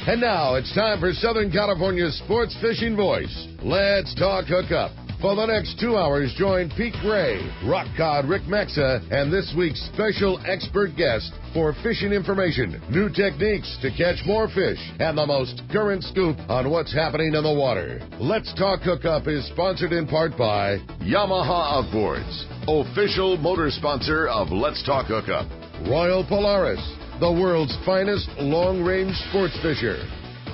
And now it's time for Southern California's sports fishing voice. Let's talk hookup. For the next 2 hours, join Pete Gray, Rock Cod Rick Maxa, and this week's special expert guest for fishing information, new techniques to catch more fish, and the most current scoop on what's happening in the water. Let's Talk Hookup is sponsored in part by Yamaha Outboards, official motor sponsor of Let's Talk Hookup. Royal Polaris, the world's finest long-range sports fisher.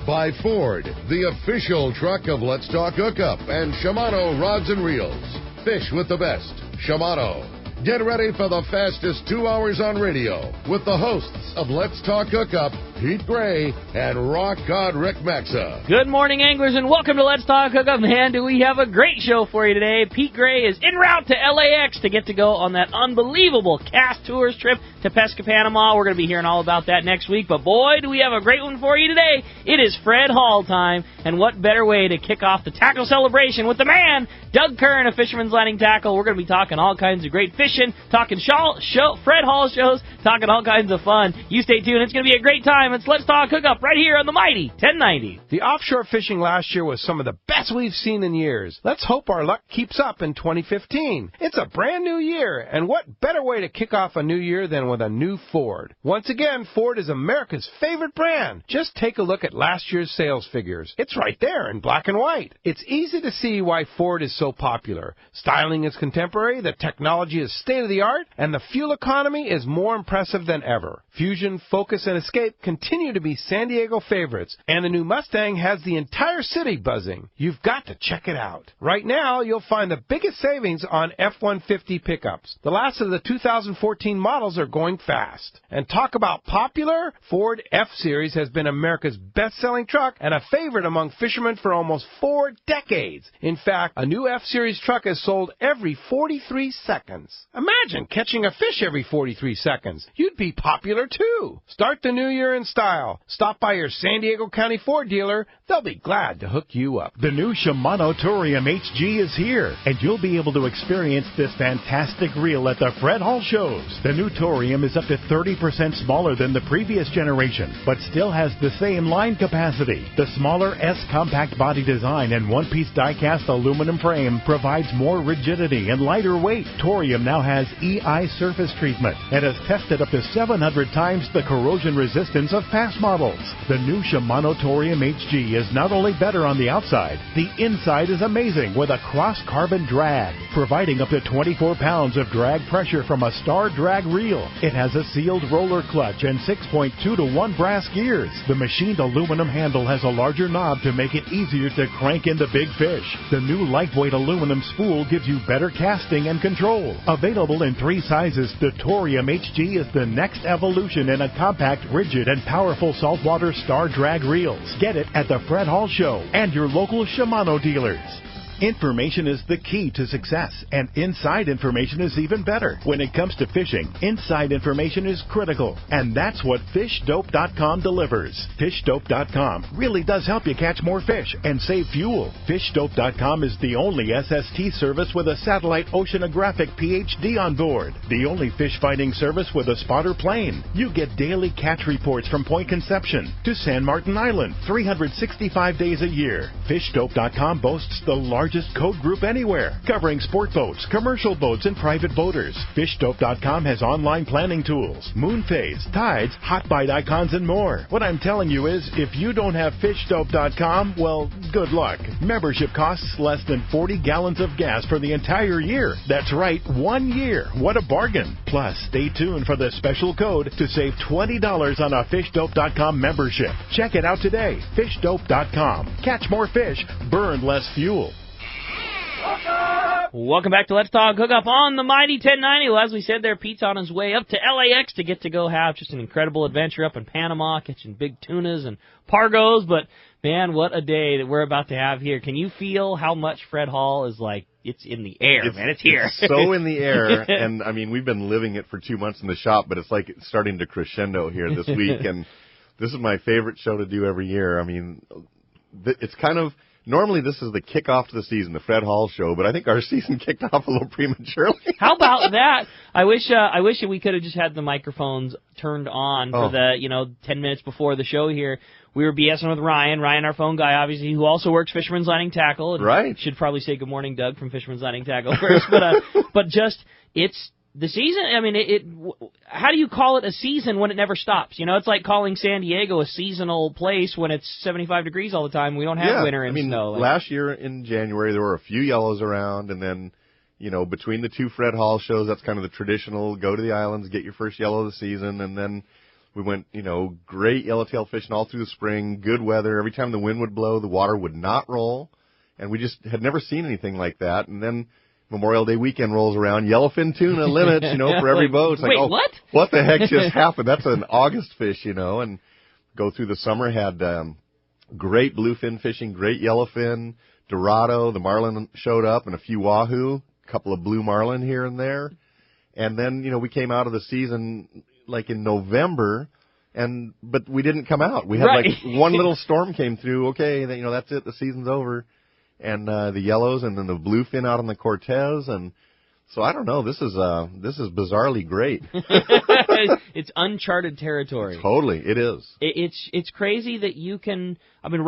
By Ford, the official truck of Let's Talk Hookup, and Shimano Rods and Reels. Fish with the best. Shimano. Get ready for the fastest 2 hours on radio with the hosts of Let's Talk Hookup, Pete Gray and Rock Cod Rick Maxa. Good morning, anglers, and welcome to Let's Talk Hookup. Man, do we have a great show for you today. Pete Gray is en route to LAX to get to go on that unbelievable cast tours trip to Pesca, Panama. We're going to be hearing all about that next week, but boy, do we have a great one for you today. It is Fred Hall time, and what better way to kick off the tackle celebration with the man, Doug Kern of Fisherman's Landing Tackle. We're going to be talking all kinds of great fishing, talking Fred Hall shows, talking all kinds of fun. You stay tuned. It's going to be a great time. It's Let's Talk Hookup right here on the mighty 1090. The offshore fishing last year was some of the best we've seen in years. Let's hope our luck keeps up in 2015. It's a brand new year, and what better way to kick off a new year than with a new Ford? Once again, Ford is America's favorite brand. Just take a look at last year's sales figures. It's right there in black and white. It's easy to see why Ford is so popular. Styling is contemporary, the technology is state-of-the-art, and the fuel economy is more impressive than ever. Fusion, Focus, and Escape continue to be San Diego favorites, and the new Mustang has the entire city buzzing. You've got to check it out. Right now, you'll find the biggest savings on F-150 pickups. The last of the 2014 models are going fast. And talk about popular, Ford F-Series has been America's best-selling truck and a favorite among fishermen for almost 4 decades. In fact, a new F-Series truck is sold every 43 seconds. Imagine catching a fish every 43 seconds. You'd be popular too. Start the new year in style. Stop by your San Diego County Ford dealer. They'll be glad to hook you up. The new Shimano Torium HG is here, and you'll be able to experience this fantastic reel at the Fred Hall shows. The new Torium is up to 30% smaller than the previous generation, but still has the same line capacity. The smaller S compact body design and one-piece die-cast aluminum frame provides more rigidity and lighter weight. Torium now has EI surface treatment and has tested up to 700 times the corrosion resistance of past models. The new Shimano Torium HG is not only better on the outside, the inside is amazing with a cross-carbon drag, providing up to 24 pounds of drag pressure from a Star drag reel. It has a sealed roller clutch and 6.2 to 1 brass gears. The machined aluminum handle has a larger knob to make it easier to crank in the big fish. The new lightweight aluminum spool gives you better casting and control. Available in 3 sizes, the Torium HG is the next evolution in a compact, rigid, and powerful saltwater Star drag reels. Get it at the Fred Hall Show and your local Shimano dealers. Information is the key to success, and inside information is even better. When it comes to fishing, inside information is critical, and that's what FishDope.com delivers. FishDope.com really does help you catch more fish and save fuel. FishDope.com is the only SST service with a satellite oceanographic PhD on board, the only fish finding service with a spotter plane. You get daily catch reports from Point Conception to San Martin Island, 365 days a year. FishDope.com boasts the largest code group anywhere, covering sport boats, commercial boats, and private boaters. FishDope.com has online planning tools, moon phase, tides, hot bite icons, and more. What I'm telling you is, if you don't have FishDope.com, well, good luck. Membership costs less than 40 gallons of gas for the entire year. That's right, 1 year. What a bargain. Plus, stay tuned for the special code to save $20 on a FishDope.com membership. Check it out today. FishDope.com. Catch more fish, burn less fuel. Welcome back to Let's Talk Hookup on the mighty 1090. Well, as we said there, Pete's on his way up to LAX to get to go have just an incredible adventure up in Panama, catching big tunas and pargos. But, man, what a day that we're about to have here. Can you feel how much Fred Hall is like, it's in the air, man. It's here. It's so in the air. And, I mean, we've been living it for 2 months in the shop, but it's like it's starting to crescendo here this week. And this is my favorite show to do every year. I mean, it's kind of Normally, this is the kickoff to the season, the Fred Hall Show, but I think our season kicked off a little prematurely. How about that? I wish we could have just had the microphones turned on for the 10 minutes before the show here. We were BSing with Ryan, our phone guy, obviously, who also works Fisherman's Landing Tackle. And right. Should probably say good morning, Doug, from Fisherman's Landing Tackle first. But just, it's the season. I mean, how do you call it a season when it never stops? It's like calling San Diego a seasonal place when it's 75 degrees all the time. We don't have winter and snow. Last year in January, there were a few yellows around, and then, between the two Fred Hall shows, that's kind of the traditional, go to the islands, get your first yellow of the season, and then we went, great yellowtail fishing all through the spring, good weather. Every time the wind would blow, the water would not roll, and we just had never seen anything like that. And then Memorial Day weekend rolls around, yellowfin tuna limits, for every boat. It's wait, what? What the heck just happened? That's an August fish, and go through the summer, had great bluefin fishing, great yellowfin, Dorado, the marlin showed up, and a few wahoo, a couple of blue marlin here and there. And then, we came out of the season like in November, but we didn't come out. We had like one little storm came through. Okay, that's it. The season's over. And the yellows, and then the bluefin out on the Cortez, and so I don't know. This is bizarrely great. It's uncharted territory. Totally, it is. It's crazy that you can. I mean,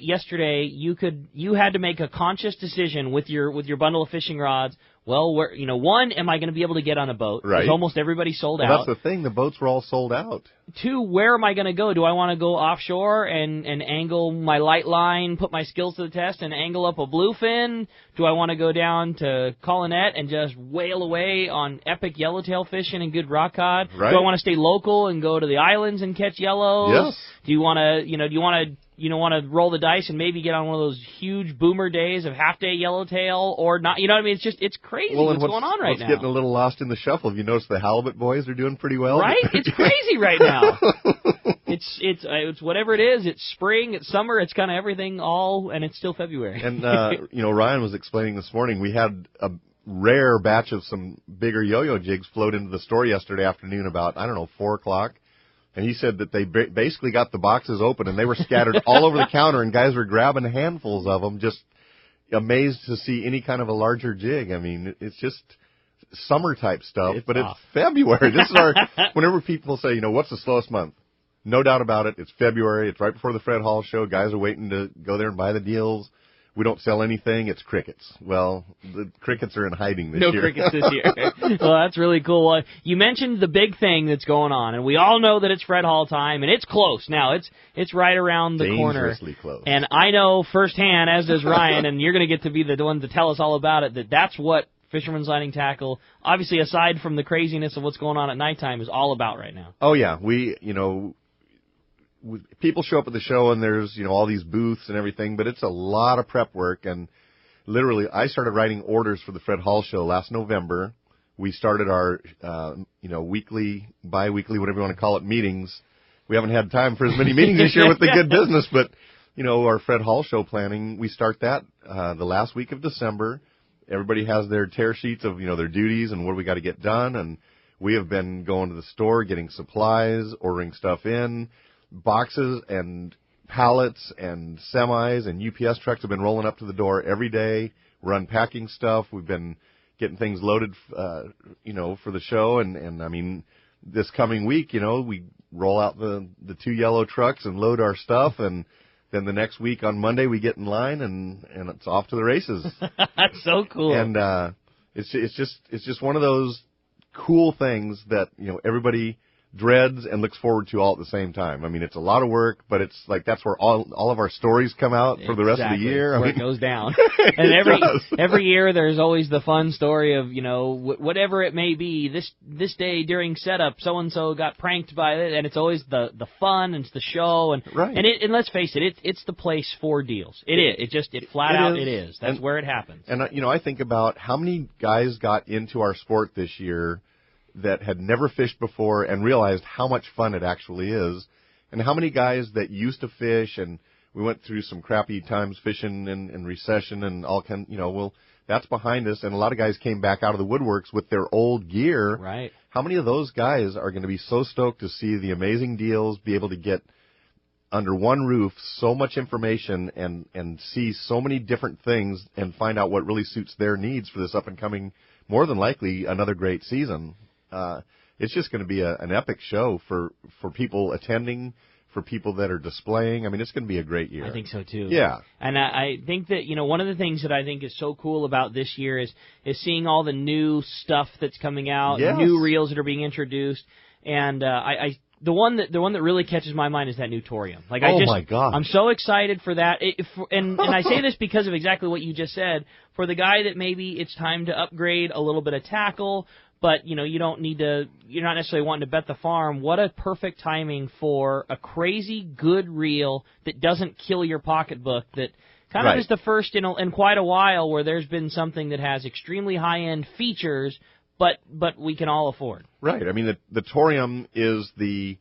yesterday you had to make a conscious decision with your bundle of fishing rods. Well, one, am I going to be able to get on a boat? Right. Because almost everybody sold out. That's the thing. The boats were all sold out. 2, where am I going to go? Do I want to go offshore and angle my light line, put my skills to the test, and angle up a bluefin? Do I want to go down to Colinet and just whale away on epic yellowtail fishing and good rock cod? Right. Do I want to stay local and go to the islands and catch yellows? Yes. Do you want to roll the dice and maybe get on one of those huge boomer days of half-day yellowtail or not? You know what I mean? It's crazy what's going on right now. It's getting a little lost in the shuffle. Have you noticed the halibut boys are doing pretty well? Right? It's crazy right now. It's whatever it is. It's spring, it's summer, it's kind of everything and it's still February. And, Ryan was explaining this morning, we had a rare batch of some bigger yo-yo jigs float into the store yesterday afternoon about, 4 o'clock. And he said that they basically got the boxes open and they were scattered all over the counter, and guys were grabbing handfuls of them, just amazed to see any kind of a larger jig. I mean, it's just summer type stuff, but it's February. This is whenever people say, what's the slowest month? No doubt about it. It's February. It's right before the Fred Hall Show. Guys are waiting to go there and buy the deals. We don't sell anything. It's crickets. Well, the crickets are in hiding this year. No crickets this year. Well, that's really cool. You mentioned the big thing that's going on, and we all know that it's Fred Hall time, and it's close now. It's right around the corner. Dangerously close. And I know firsthand, as does Ryan, and you're going to get to be the one to tell us all about it, that's what Fisherman's Landing Tackle, obviously aside from the craziness of what's going on at nighttime, is all about right now. Oh, yeah. People show up at the show and there's, all these booths and everything, but it's a lot of prep work. And literally, I started writing orders for the Fred Hall Show last November. We started our, weekly, bi-weekly, whatever you want to call it, meetings. We haven't had time for as many meetings this year with the good business, but, our Fred Hall Show planning, we start that the last week of December. Everybody has their tear sheets of, their duties and what we got to get done. And we have been going to the store, getting supplies, ordering stuff in. Boxes and pallets and semis and UPS trucks have been rolling up to the door every day. We're unpacking stuff. We've been getting things loaded, for the show. And I mean, this coming week, we roll out the 2 yellow trucks and load our stuff. And then the next week on Monday, we get in line and it's off to the races. That's so cool. And, it's just one of those cool things that, everybody dreads and looks forward to all at the same time. I mean, it's a lot of work, but it's like that's where all of our stories come out for the rest of the year. Where it goes down. And every year there's always the fun story of, whatever it may be. This day during setup, so and so got pranked by it, and it's always the fun and it's the show and right. And let's face it, it's the place for deals. It is. It flat out is. That's where it happens. And I think about how many guys got into our sport this year that had never fished before and realized how much fun it actually is, and how many guys that used to fish, and we went through some crappy times fishing and recession and all kind, that's behind us, and a lot of guys came back out of the woodworks with their old gear. Right. How many of those guys are going to be so stoked to see the amazing deals, be able to get under one roof so much information and see so many different things and find out what really suits their needs for this up and coming, more than likely, another great season. It's just going to be an epic show for people attending, for people that are displaying. I mean, it's going to be a great year. I think so, too. Yeah. And I think that, one of the things that I think is so cool about this year is seeing all the new stuff that's coming out, Yes. new reels that are being introduced. And the one that really catches my mind is that new Torium. Like, my gosh. I'm so excited for that. And I say this because of exactly what you just said. For the guy that maybe it's time to upgrade a little bit of tackle, but, you're not necessarily wanting to bet the farm. What a perfect timing for a crazy good reel that doesn't kill your pocketbook, that kind of is the first in quite a while where there's been something that has extremely high-end features, but we can all afford. Right. I mean, the Torium is the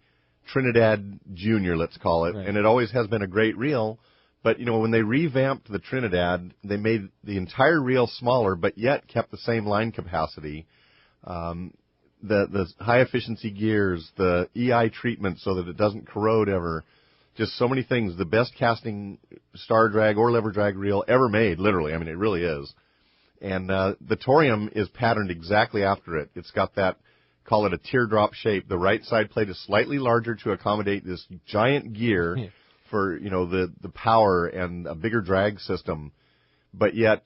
Trinidad Jr, let's call it, and it always has been a great reel. But, when they revamped the Trinidad, they made the entire reel smaller, but yet kept the same line capacity. The high-efficiency gears, the EI treatment so that it doesn't corrode ever, just so many things. The best casting star drag or lever drag reel ever made, literally. I mean, it really is. And the Torium is patterned exactly after it. It's got that, call it a teardrop shape. The right side plate is slightly larger to accommodate this giant gear for, the power and a bigger drag system. But yet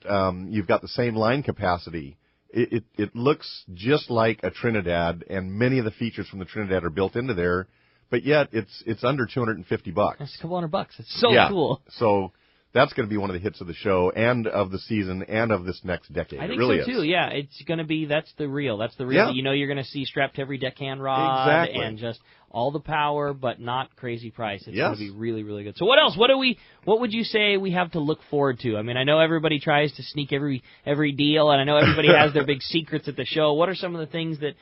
you've got the same line capacity. It looks just like a Trinidad, and many of the features from the Trinidad are built into there, but yet it's under $250. That's a couple $100. It's so cool. So that's going to be one of the hits of the show and of the season and of this next decade. I think it really so, too. is. Yeah, it's going to be, that's the reel. That's the reel Yeah. that you're going to see strapped to every deckhand rod. Exactly. And just all the power, but not crazy price. It's Yes. going to be really, really good. So what else? What would you say we have to look forward to? I mean, I know everybody tries to sneak every deal, and I know everybody has their big secrets at the show. What are some of the things that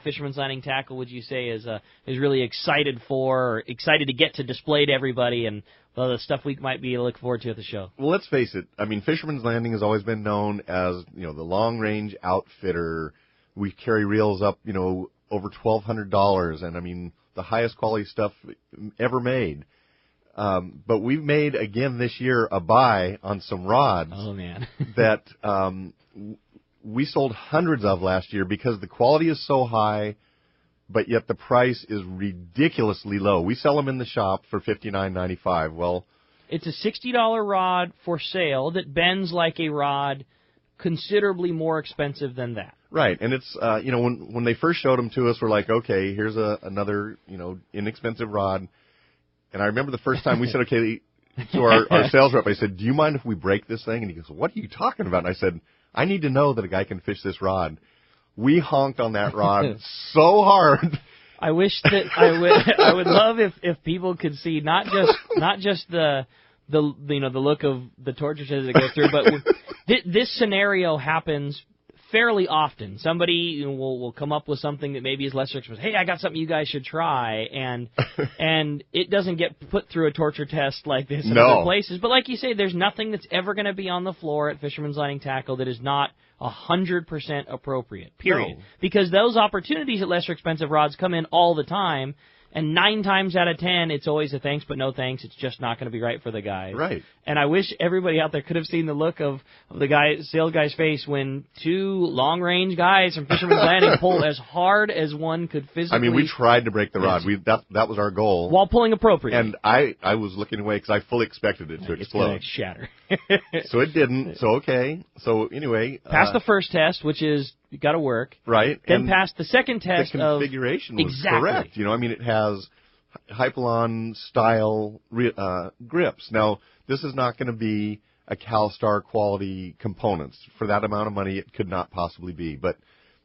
Fisherman's Landing Tackle, would you say, is really excited for, or excited to get to display to everybody, and the stuff we might be able to look forward to at the show? Well, let's face it. I mean, Fisherman's Landing has always been known as, the long-range outfitter. We carry reels up, over $1,200, and I mean, the highest quality stuff ever made. But we've made, again this year, a buy on some rods. Oh, man. that we sold hundreds of last year because the quality is so high, but yet the price is ridiculously low. We sell them in the shop for $59.95. Well, it's a $60 rod for sale that bends like a rod, considerably more expensive than that. Right, and it's when they first showed them to us, we're like, okay, here's another inexpensive rod. And I remember the first time we said, okay, to our sales rep, I said, do you mind if we break this thing? And he goes, what are you talking about? And I said, I need to know that a guy can fish this rod. We honked on that rod so hard. I wish that I would love if people could see not just the look of the torture as it goes through, but this scenario happens fairly often. Somebody will come up with something that maybe is lesser expensive. Hey, I got something you guys should try, and it doesn't get put through a torture test like this in other places. But like you say, there's nothing that's ever going to be on the floor at Fisherman's Landing Tackle that is not 100% appropriate, period. No. Because those opportunities at lesser expensive rods come in all the time, and 9 times out of 10, it's always a thanks but no thanks. It's just not going to be right for the guy. Right. And I wish everybody out there could have seen the look of the sales guy's face when 2 long-range guys from Fisherman's Landing pull as hard as one could physically. I mean, we tried to break the rod. That was our goal. While pulling appropriately. And I was looking away because I fully expected it to explode. It's going to shatter. So it didn't. So okay. So anyway. Passed the first test, which is you got to work. Right. Then passed the second test. The configuration was exactly correct. I mean, it has Hypalon style grips. Now, this is not going to be a Calstar quality components. For that amount of money, it could not possibly be. But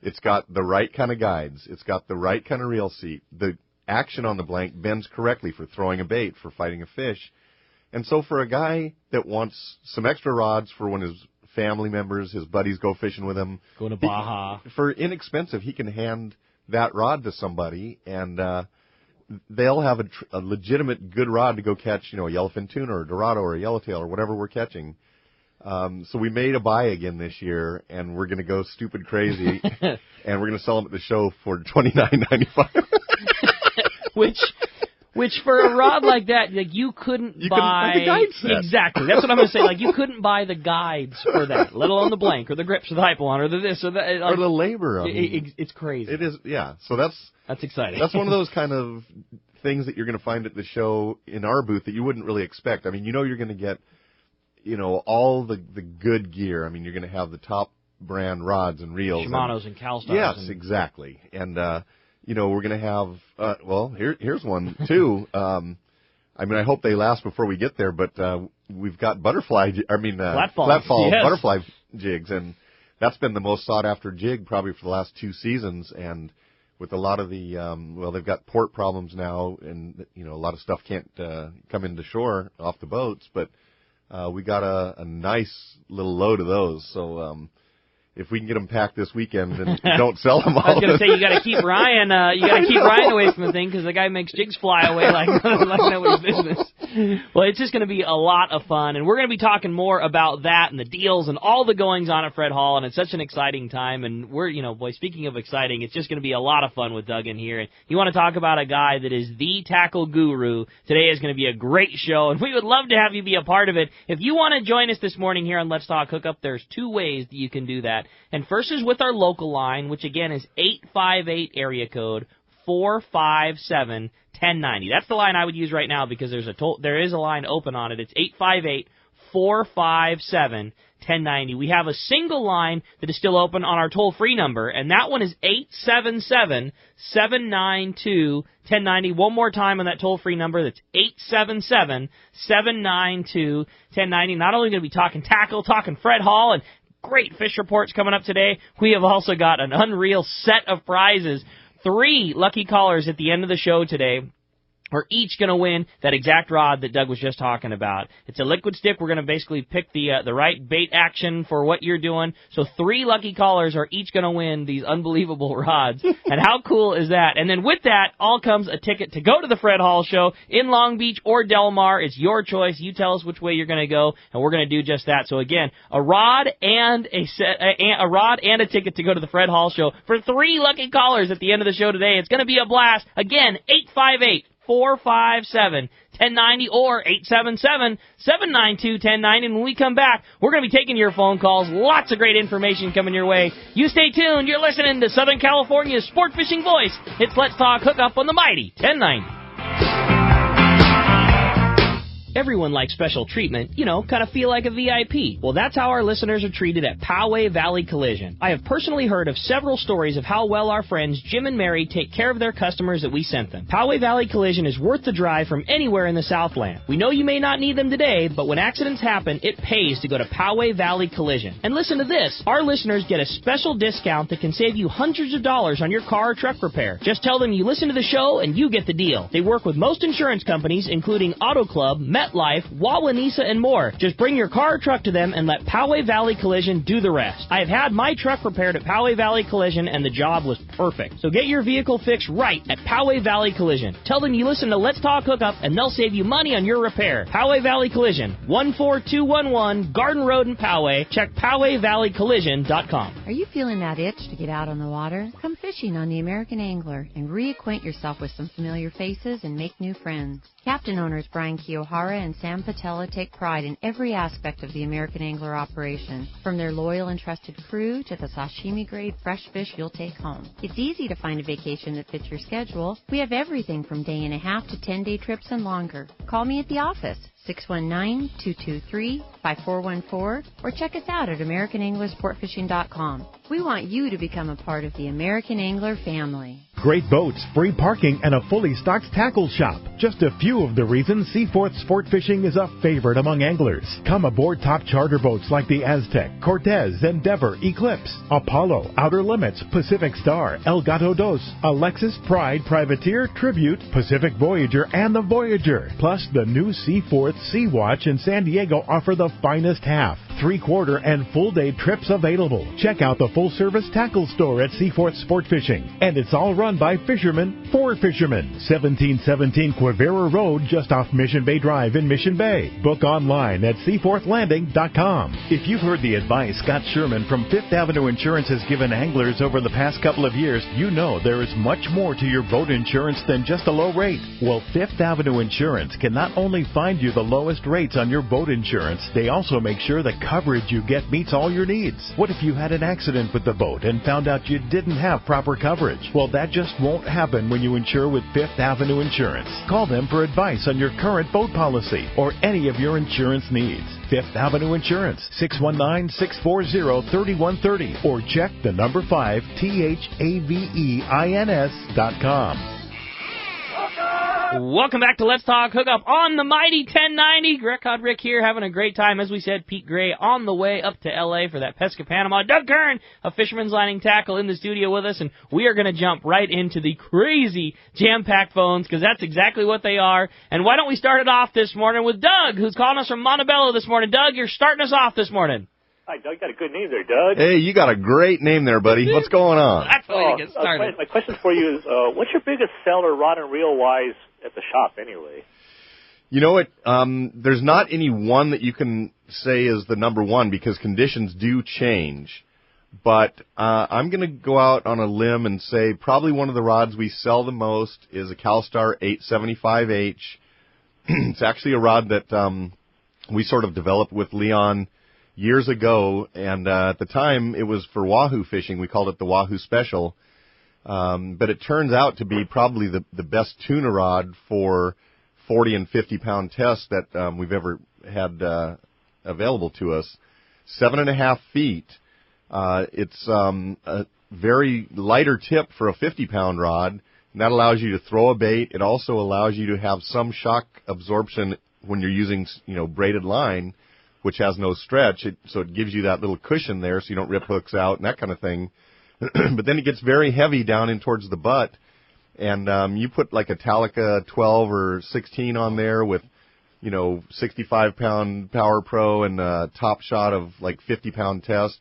it's got the right kind of guides. It's got the right kind of reel seat. The action on the blank bends correctly for throwing a bait, for fighting a fish. And so for a guy that wants some extra rods for when his family members, his buddies go fishing with him. Go to Baja. For inexpensive, he can hand that rod to somebody, and they'll have a legitimate good rod to go catch, a yellowfin tuna or Dorado or a yellowtail or whatever we're catching. So we made a buy again this year, and we're going to go stupid crazy, and we're going to sell them at the show for $29.95. Which for a rod like that, like you couldn't buy the guide set. Exactly. That's what I'm going to say. Like you couldn't buy the guides for that, let alone the blank or the grips or the hypalon or the this or that. Like, or the labor. I mean, it's crazy. It is. Yeah. So that's exciting. That's one of those kind of things that you're going to find at the show in our booth that you wouldn't really expect. I mean, you're going to get, all the good gear. I mean, you're going to have the top brand rods and reels. Shimano's and Calstars. Yes, exactly. And, we're going to have, here's one too. I mean, I hope they last before we get there, but, we've got flatfall yes. butterfly jigs, and that's been the most sought after jig probably for the last 2 seasons. And with a lot of the, they've got port problems now, and, a lot of stuff can't, come into shore off the boats, but, we got a nice little load of those. So, if we can get them packed this weekend and don't sell them all. I was going to say, you got to keep Ryan, Ryan away from the thing because the guy makes jigs fly away like nobody's business. Well, it's just going to be a lot of fun, and we're going to be talking more about that and the deals and all the goings on at Fred Hall, and it's such an exciting time, and we're, speaking of exciting, it's just going to be a lot of fun with Doug in here. And you want to talk about a guy that is the tackle guru. Today is going to be a great show, and we would love to have you be a part of it. If you want to join us this morning here on Let's Talk Hookup, there's 2 ways that you can do that. And first is with our local line, which again is 858 area code 457-1090. That's the line I would use right now because there is a line open on it. It's 858-457-1090. We have a single line that is still open on our toll-free number, and that one is 877-792-1090. One more time on that toll-free number. That's 877-792-1090. Not only going to be talking tackle, talking Fred Hall, and great fish reports coming up today. We have also got an unreal set of prizes. 3 lucky callers at the end of the show today are each going to win that exact rod that Doug was just talking about. It's a liquid stick. We're going to basically pick the right bait action for what you're doing. So 3 lucky callers are each going to win these unbelievable rods. And how cool is that? And then with that all comes a ticket to go to the Fred Hall Show in Long Beach or Del Mar. It's your choice. You tell us which way you're going to go, and we're going to do just that. So again, a rod and a ticket to go to the Fred Hall Show for 3 lucky callers at the end of the show today. It's going to be a blast. Again, 858-457-1090 or 877-792-1090. And when we come back, we're going to be taking your phone calls. Lots of great information coming your way. You stay tuned. You're listening to Southern California's sport fishing voice. It's Let's Talk Hookup on the mighty 1090. Everyone likes special treatment, kind of feel like a VIP. Well, that's how our listeners are treated at Poway Valley Collision. I have personally heard of several stories of how well our friends Jim and Mary take care of their customers that we sent them. Poway Valley Collision is worth the drive from anywhere in the Southland. We know you may not need them today, but when accidents happen, it pays to go to Poway Valley Collision. And listen to this. Our listeners get a special discount that can save you hundreds of dollars on your car or truck repair. Just tell them you listen to the show and you get the deal. They work with most insurance companies, including Auto Club, MetLife, Wawanesa, and more. Just bring your car or truck to them and let Poway Valley Collision do the rest. I have had my truck repaired at Poway Valley Collision, and the job was perfect. So get your vehicle fixed right at Poway Valley Collision. Tell them you listen to Let's Talk Hookup, and they'll save you money on your repair. Poway Valley Collision, 14211 Garden Road in Poway. Check PowayValleyCollision.com. Are you feeling that itch to get out on the water? Come fishing on the American Angler and reacquaint yourself with some familiar faces and make new friends. Captain owners Brian Kiyohara and Sam Patella take pride in every aspect of the American Angler operation, from their loyal and trusted crew to the sashimi-grade fresh fish you'll take home. It's easy to find a vacation that fits your schedule. We have everything from day and a half to 10-day trips and longer. Call me at the office, 619-223-5414, or check us out at AmericanAnglerSportFishing.com. We want you to become a part of the American Angler family. Great boats, free parking, and a fully stocked tackle shop. Just a few of the reasons Seaforth Sport Fishing is a favorite among anglers. Come aboard top charter boats like the Aztec, Cortez, Endeavor, Eclipse, Apollo, Outer Limits, Pacific Star, El Gato Dos, Alexis, Pride, Privateer, Tribute, Pacific Voyager, and the Voyager. Plus, the new Seaforth Sea Watch in San Diego offer the finest half. 3/4, and full-day trips available. Check out the full-service tackle store at Seaforth Sport Fishing. And it's all run by fishermen for fishermen. 1717 Quivira Road, just off Mission Bay Drive in Mission Bay. Book online at seaforthlanding.com. If you've heard the advice Scott Sherman from Fifth Avenue Insurance has given anglers over the past couple of years, you know there is much more to your boat insurance than just a low rate. Well, Fifth Avenue Insurance can not only find you the lowest rates on your boat insurance, they also make sure the coverage you get meets all your needs. What if you had an accident with the boat and found out you didn't have proper coverage? Well, that just won't happen when you insure with Fifth Avenue Insurance. Call them for advice on your current boat policy or any of your insurance needs. Fifth Avenue Insurance, 619-640-3130, or check the number 5 THAVEINS.com. Welcome back to Let's Talk Hookup on the mighty 1090. Record Rick here, having a great time. As we said, Pete Gray on the way up to L.A. for that Pesca Panama. Doug Kern of Fisherman's Lining Tackle in the studio with us, and we are going to jump right into the crazy jam-packed phones, because that's exactly what they are. And why don't we start it off this morning with Doug, who's calling us from Montebello this morning. Doug, you're starting us off this morning. Hi, Doug. Got a good name there, Doug. Hey, you got a great name there, buddy. What's going on? That's how you get started. My question for you is, what's your biggest seller rod and reel-wise at the shop anyway? You know what? There's not any one that you can say is the number one because conditions do change. But I'm going to go out on a limb and say probably one of the rods we sell the most is a Calstar 875H. It's actually a rod that we sort of developed with Leon years ago, and at the time it was for wahoo fishing. We called it the Wahoo Special. But it turns out to be probably the best tuna rod for 40 and 50-pound tests that we've ever had available to us. 7.5 feet. It's a very lighter tip for a 50-pound rod, and that allows you to throw a bait. It also allows you to have some shock absorption when you're using, braided line, which has no stretch. So it gives you that little cushion there so you don't rip hooks out and that kind of thing. But then it gets very heavy down in towards the butt, and you put like a Talica 12 or 16 on there with, 65-pound Power Pro and a top shot of like 50-pound test.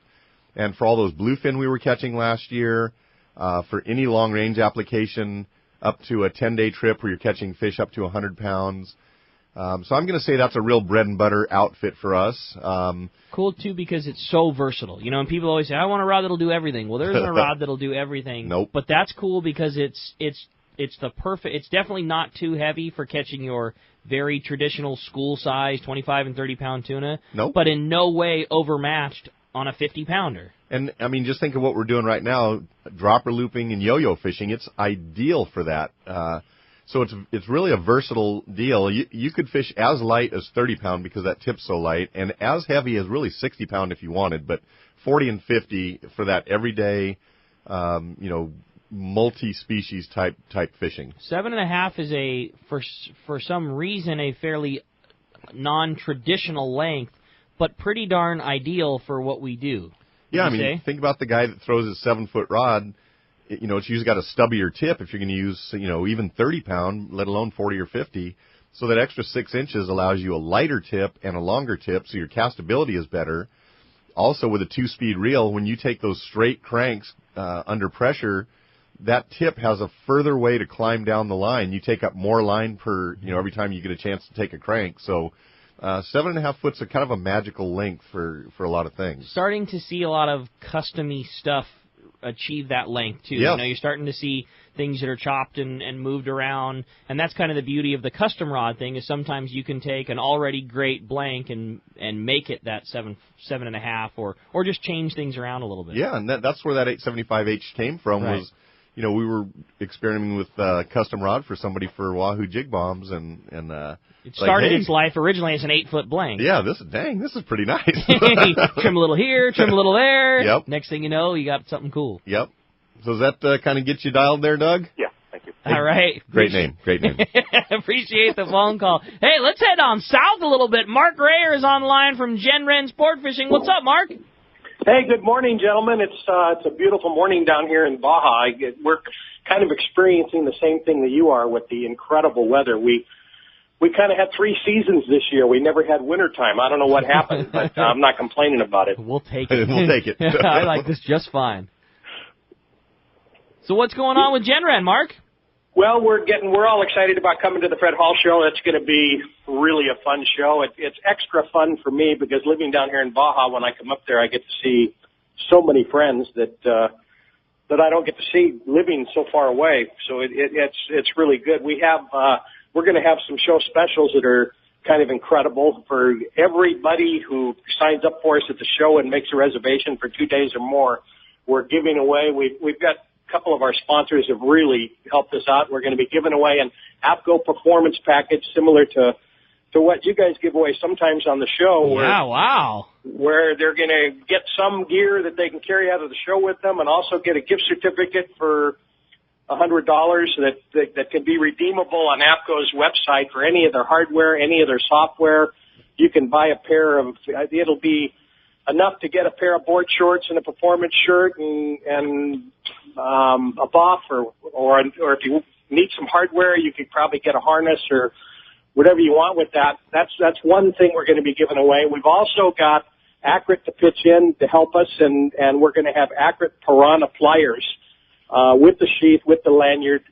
And for all those bluefin we were catching last year, for any long-range application up to a 10-day trip where you're catching fish up to 100 pounds. So I'm going to say that's a real bread-and-butter outfit for us. Cool, too, because it's so versatile. And people always say, I want a rod that'll do everything. Well, there isn't a rod that'll do everything. Nope. But that's cool because it's the perfect. It's definitely not too heavy for catching your very traditional school-size 25 and 30-pound tuna. Nope. But in no way overmatched on a 50-pounder. And, just think of what we're doing right now, dropper looping and yo-yo fishing. It's ideal for that. So it's really a versatile deal. You could fish as light as 30-pound because that tip's so light, and as heavy as really 60-pound if you wanted, but 40 and 50 for that everyday, multi-species type fishing. 7.5 is for some reason a fairly non-traditional length, but pretty darn ideal for what we do. Yeah, think about the guy that throws his 7-foot rod. It's usually got a stubbier tip if you're going to use, even 30-pound, let alone 40 or 50. So that extra 6 inches allows you a lighter tip and a longer tip, so your castability is better. Also, with a 2-speed reel, when you take those straight cranks under pressure, that tip has a further way to climb down the line. You take up more line per, every time you get a chance to take a crank. So 7.5 foot's a kind of a magical length for a lot of things. Starting to see a lot of custom-y stuff achieve that length too. Yes. You're starting to see things that are chopped and moved around, and that's kind of the beauty of the custom rod thing, is sometimes you can take an already great blank and make it that 7.5 or just change things around a little bit. Yeah, and that's where that 875H came from. Right. Was we were experimenting with custom rod for somebody for wahoo jig bombs, and it started its life originally as an 8-foot blank. Yeah, this is pretty nice. Trim a little here, trim a little there. Yep. Next thing you know, you got something cool. Yep. So does that kind of get you dialed there, Doug? Yeah, thank you. All right. Great name. Appreciate the phone call. Hey, let's head on south a little bit. Mark Rayer is on the line from Gen Ren Sport Fishing. What's up, Mark? Hey, good morning, gentlemen. It's a beautiful morning down here in Baja. We're kind of experiencing the same thing that you are with the incredible weather. We we kind of had 3 seasons this year. We never had wintertime. I don't know what happened, but I'm not complaining about it. We'll take it. We'll take it. I like this just fine. So what's going on with Genren, Mark? Well, we're all excited about coming to the Fred Hall Show. It's going to be really a fun show. It's extra fun for me because living down here in Baja, when I come up there, I get to see so many friends that I don't get to see living so far away. So it's really good. We're going to have some show specials that are kind of incredible for everybody who signs up for us at the show and makes a reservation for 2 days or more. We're giving away. We've got a couple of our sponsors have really helped us out. We're going to be giving away an APCO performance package similar to what you guys give away sometimes on the show. Yeah, wow. Where they're going to get some gear that they can carry out of the show with them and also get a gift certificate for $100 that can be redeemable on APCO's website for any of their hardware, any of their software. You can buy a pair of, it'll be enough to get a pair of board shorts and a performance shirt and a buff or if you need some hardware, you could probably get a harness or whatever you want with that. That's one thing we're going to be giving away. We've also got Accurate to pitch in to help us, and we're going to have Accurate Piranha pliers with the sheath, with the lanyard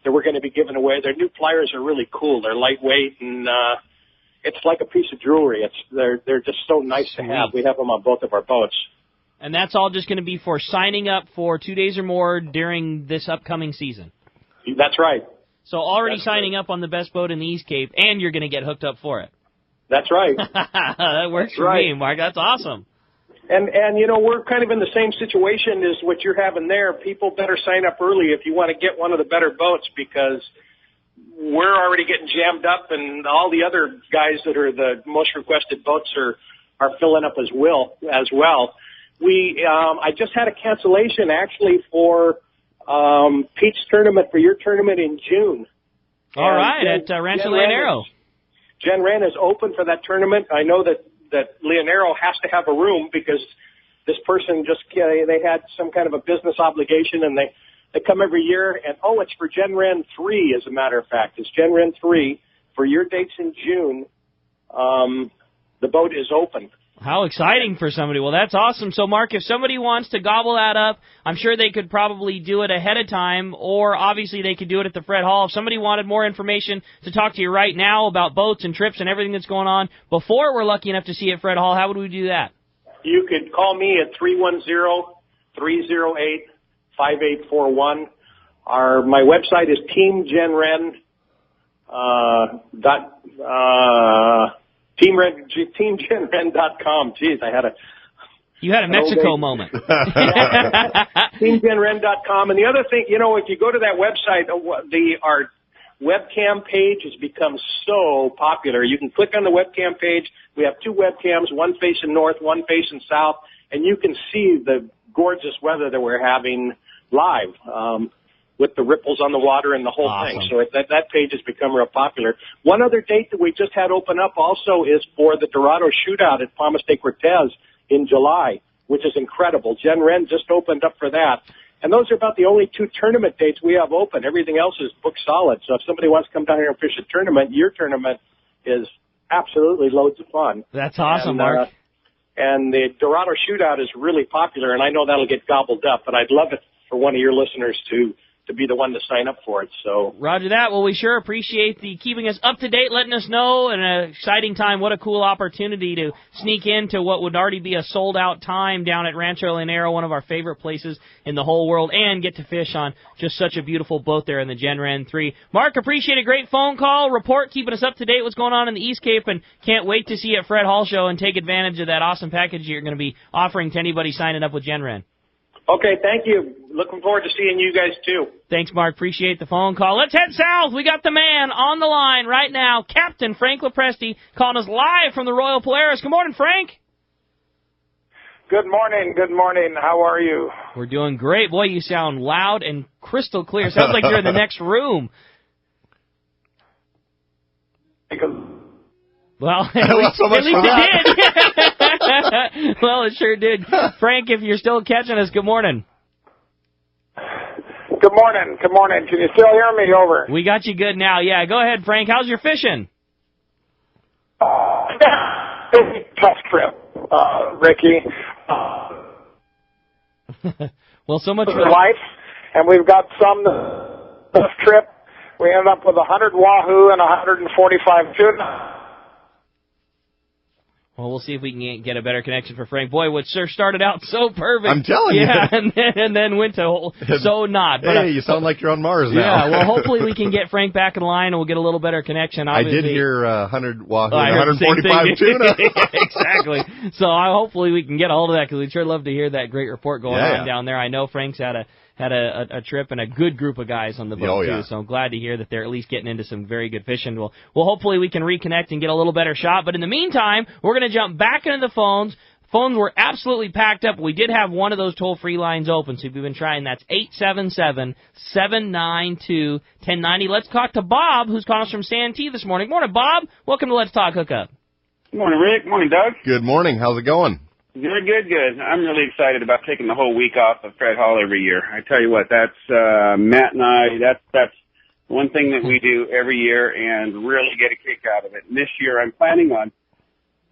that we're going to be giving away. Their new pliers are really cool. They're lightweight, and it's like a piece of jewelry. They're just so nice to have. We have them on both of our boats. And that's all just going to be for signing up for 2 days or more during this upcoming season. That's right. So already signing up on the best boat in the East Cape, and you're going to get hooked up for it. That's right. That works for me, Mark. That's awesome. And you know, we're kind of in the same situation as what you're having there. People better sign up early if you want to get one of the better boats because we're already getting jammed up, and all the other guys that are the most requested boats are filling up as well. I just had a cancellation actually for Pete's tournament for your tournament in June. All right, at Rancho Leonero. Genren is open for that tournament. I know that Leonero has to have a room because this person they had some kind of a business obligation, and they come every year. And, it's for Genren 3, as a matter of fact. It's Genren 3. For your dates in June, the boat is open. How exciting for somebody. Well, that's awesome. So, Mark, if somebody wants to gobble that up, I'm sure they could probably do it ahead of time, or obviously they could do it at the Fred Hall. If somebody wanted more information to talk to you right now about boats and trips and everything that's going on before we're lucky enough to see you at Fred Hall, how would we do that? You could call me at 310-308-5841. My website is TeamGenren.com. Jeez, You had a Mexico moment. TeamGenren.com. And the other thing, if you go to that website, our webcam page has become so popular. You can click on the webcam page. We have 2 webcams, one facing north, one facing south, and you can see the gorgeous weather that we're having live. With the ripples on the water and the whole thing. So that page has become real popular. One other date that we just had open up also is for the Dorado Shootout at Palmas de Cortez in July, which is incredible. Genren just opened up for that. And those are about the only 2 tournament dates we have open. Everything else is booked solid. So if somebody wants to come down here and fish a tournament, your tournament is absolutely loads of fun. That's awesome, Mark. And the Dorado Shootout is really popular, and I know that'll get gobbled up, but I'd love it for one of your listeners to be the one to sign up for it. So Roger that. Well, we sure appreciate the keeping us up to date, letting us know, and an exciting time. What a cool opportunity to sneak into what would already be a sold-out time down at Rancho Leonero, one of our favorite places in the whole world, and get to fish on just such a beautiful boat there in the Genren 3. Mark, appreciate a great phone call, report, keeping us up to date what's going on in the East Cape, and can't wait to see you at Fred Hall Show and take advantage of that awesome package you're going to be offering to anybody signing up with Genren. Okay, thank you. Looking forward to seeing you guys, too. Thanks, Mark. Appreciate the phone call. Let's head south. We got the man on the line right now, Captain Frank Lopresti, calling us live from the Royal Polaris. Good morning, Frank. Good morning. Good morning. How are you? We're doing great. Boy, you sound loud and crystal clear. Sounds like you're in the next room. Well, at least it did. Well, it sure did. Frank, if you're still catching us, good morning. Good morning. Good morning. Can you still hear me? Over. We got you good now. Yeah, go ahead, Frank. How's your fishing? tough trip, Ricky. Well, so much for life, and we've got some tough trip. We end up with 100 wahoo and 145 tuna. Well, we'll see if we can get a better connection for Frank. Boy, what sir started out so perfect. I'm telling you. Yeah, and then went to so not. But, hey, you sound like you're on Mars now. Yeah, well, hopefully we can get Frank back in line and we'll get a little better connection. Obviously, I did hear 100 wahoo and 145 tuna. Exactly. So hopefully we can get a hold of that because we'd sure love to hear that great report going on down there. I know Frank's had a trip and a good group of guys on the boat, too. So I'm glad to hear that they're at least getting into some very good fishing. Well, hopefully we can reconnect and get a little better shot. But in the meantime, we're going to jump back into the phones. Phones were absolutely packed up. We did have one of those toll-free lines open, so if you've been trying, that's 877-792-1090. Let's talk to Bob, who's calling us from Santee this morning. Morning, Bob. Welcome to Let's Talk Hookup. Good morning, Rick. Morning, Doug. Good morning. How's it going? Good. I'm really excited about taking the whole week off of Fred Hall every year. I tell you what, that's Matt and I, that's one thing that we do every year and really get a kick out of it. And this year I'm planning on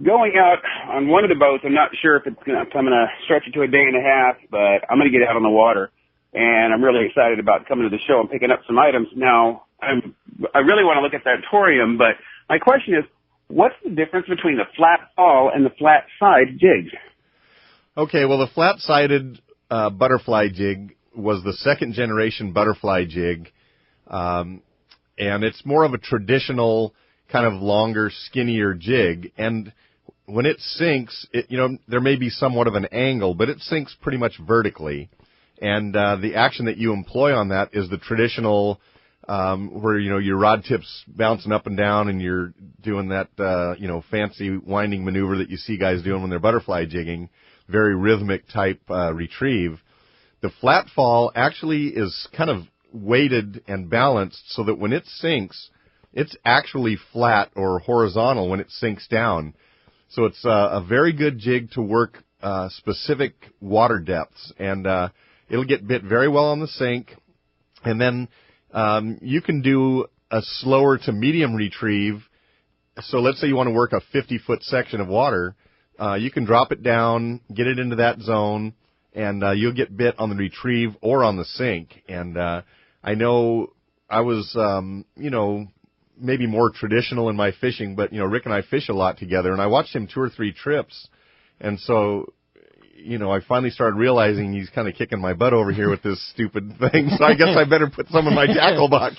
going out on one of the boats. I'm not sure if I'm going to stretch it to a day and a half, but I'm going to get out on the water. And I'm really excited about coming to the show and picking up some items. Now, I really want to look at that torium, but my question is, what's the difference between the flat fall and the flat side jigs? Okay, well, the flat-sided butterfly jig was the second generation butterfly jig, and it's more of a traditional kind of longer, skinnier jig. And when it sinks, there may be somewhat of an angle, but it sinks pretty much vertically. And the action that you employ on that is the traditional where, your rod tip's bouncing up and down and you're doing that, fancy winding maneuver that you see guys doing when they're butterfly jigging, very rhythmic type retrieve. The flat fall actually is kind of weighted and balanced so that when it sinks, it's actually flat or horizontal when it sinks down. So it's a very good jig to work specific water depths, and it'll get bit very well on the sink. And then you can do a slower to medium retrieve. So let's say you want to work a 50-foot section of water. You can drop it down, get it into that zone, and you'll get bit on the retrieve or on the sink. And I know I was, maybe more traditional in my fishing, but, Rick and I fish a lot together, and I watched him 2 or 3 trips. And so, I finally started realizing he's kind of kicking my butt over here with this stupid thing, so I guess I better put some in my tackle box.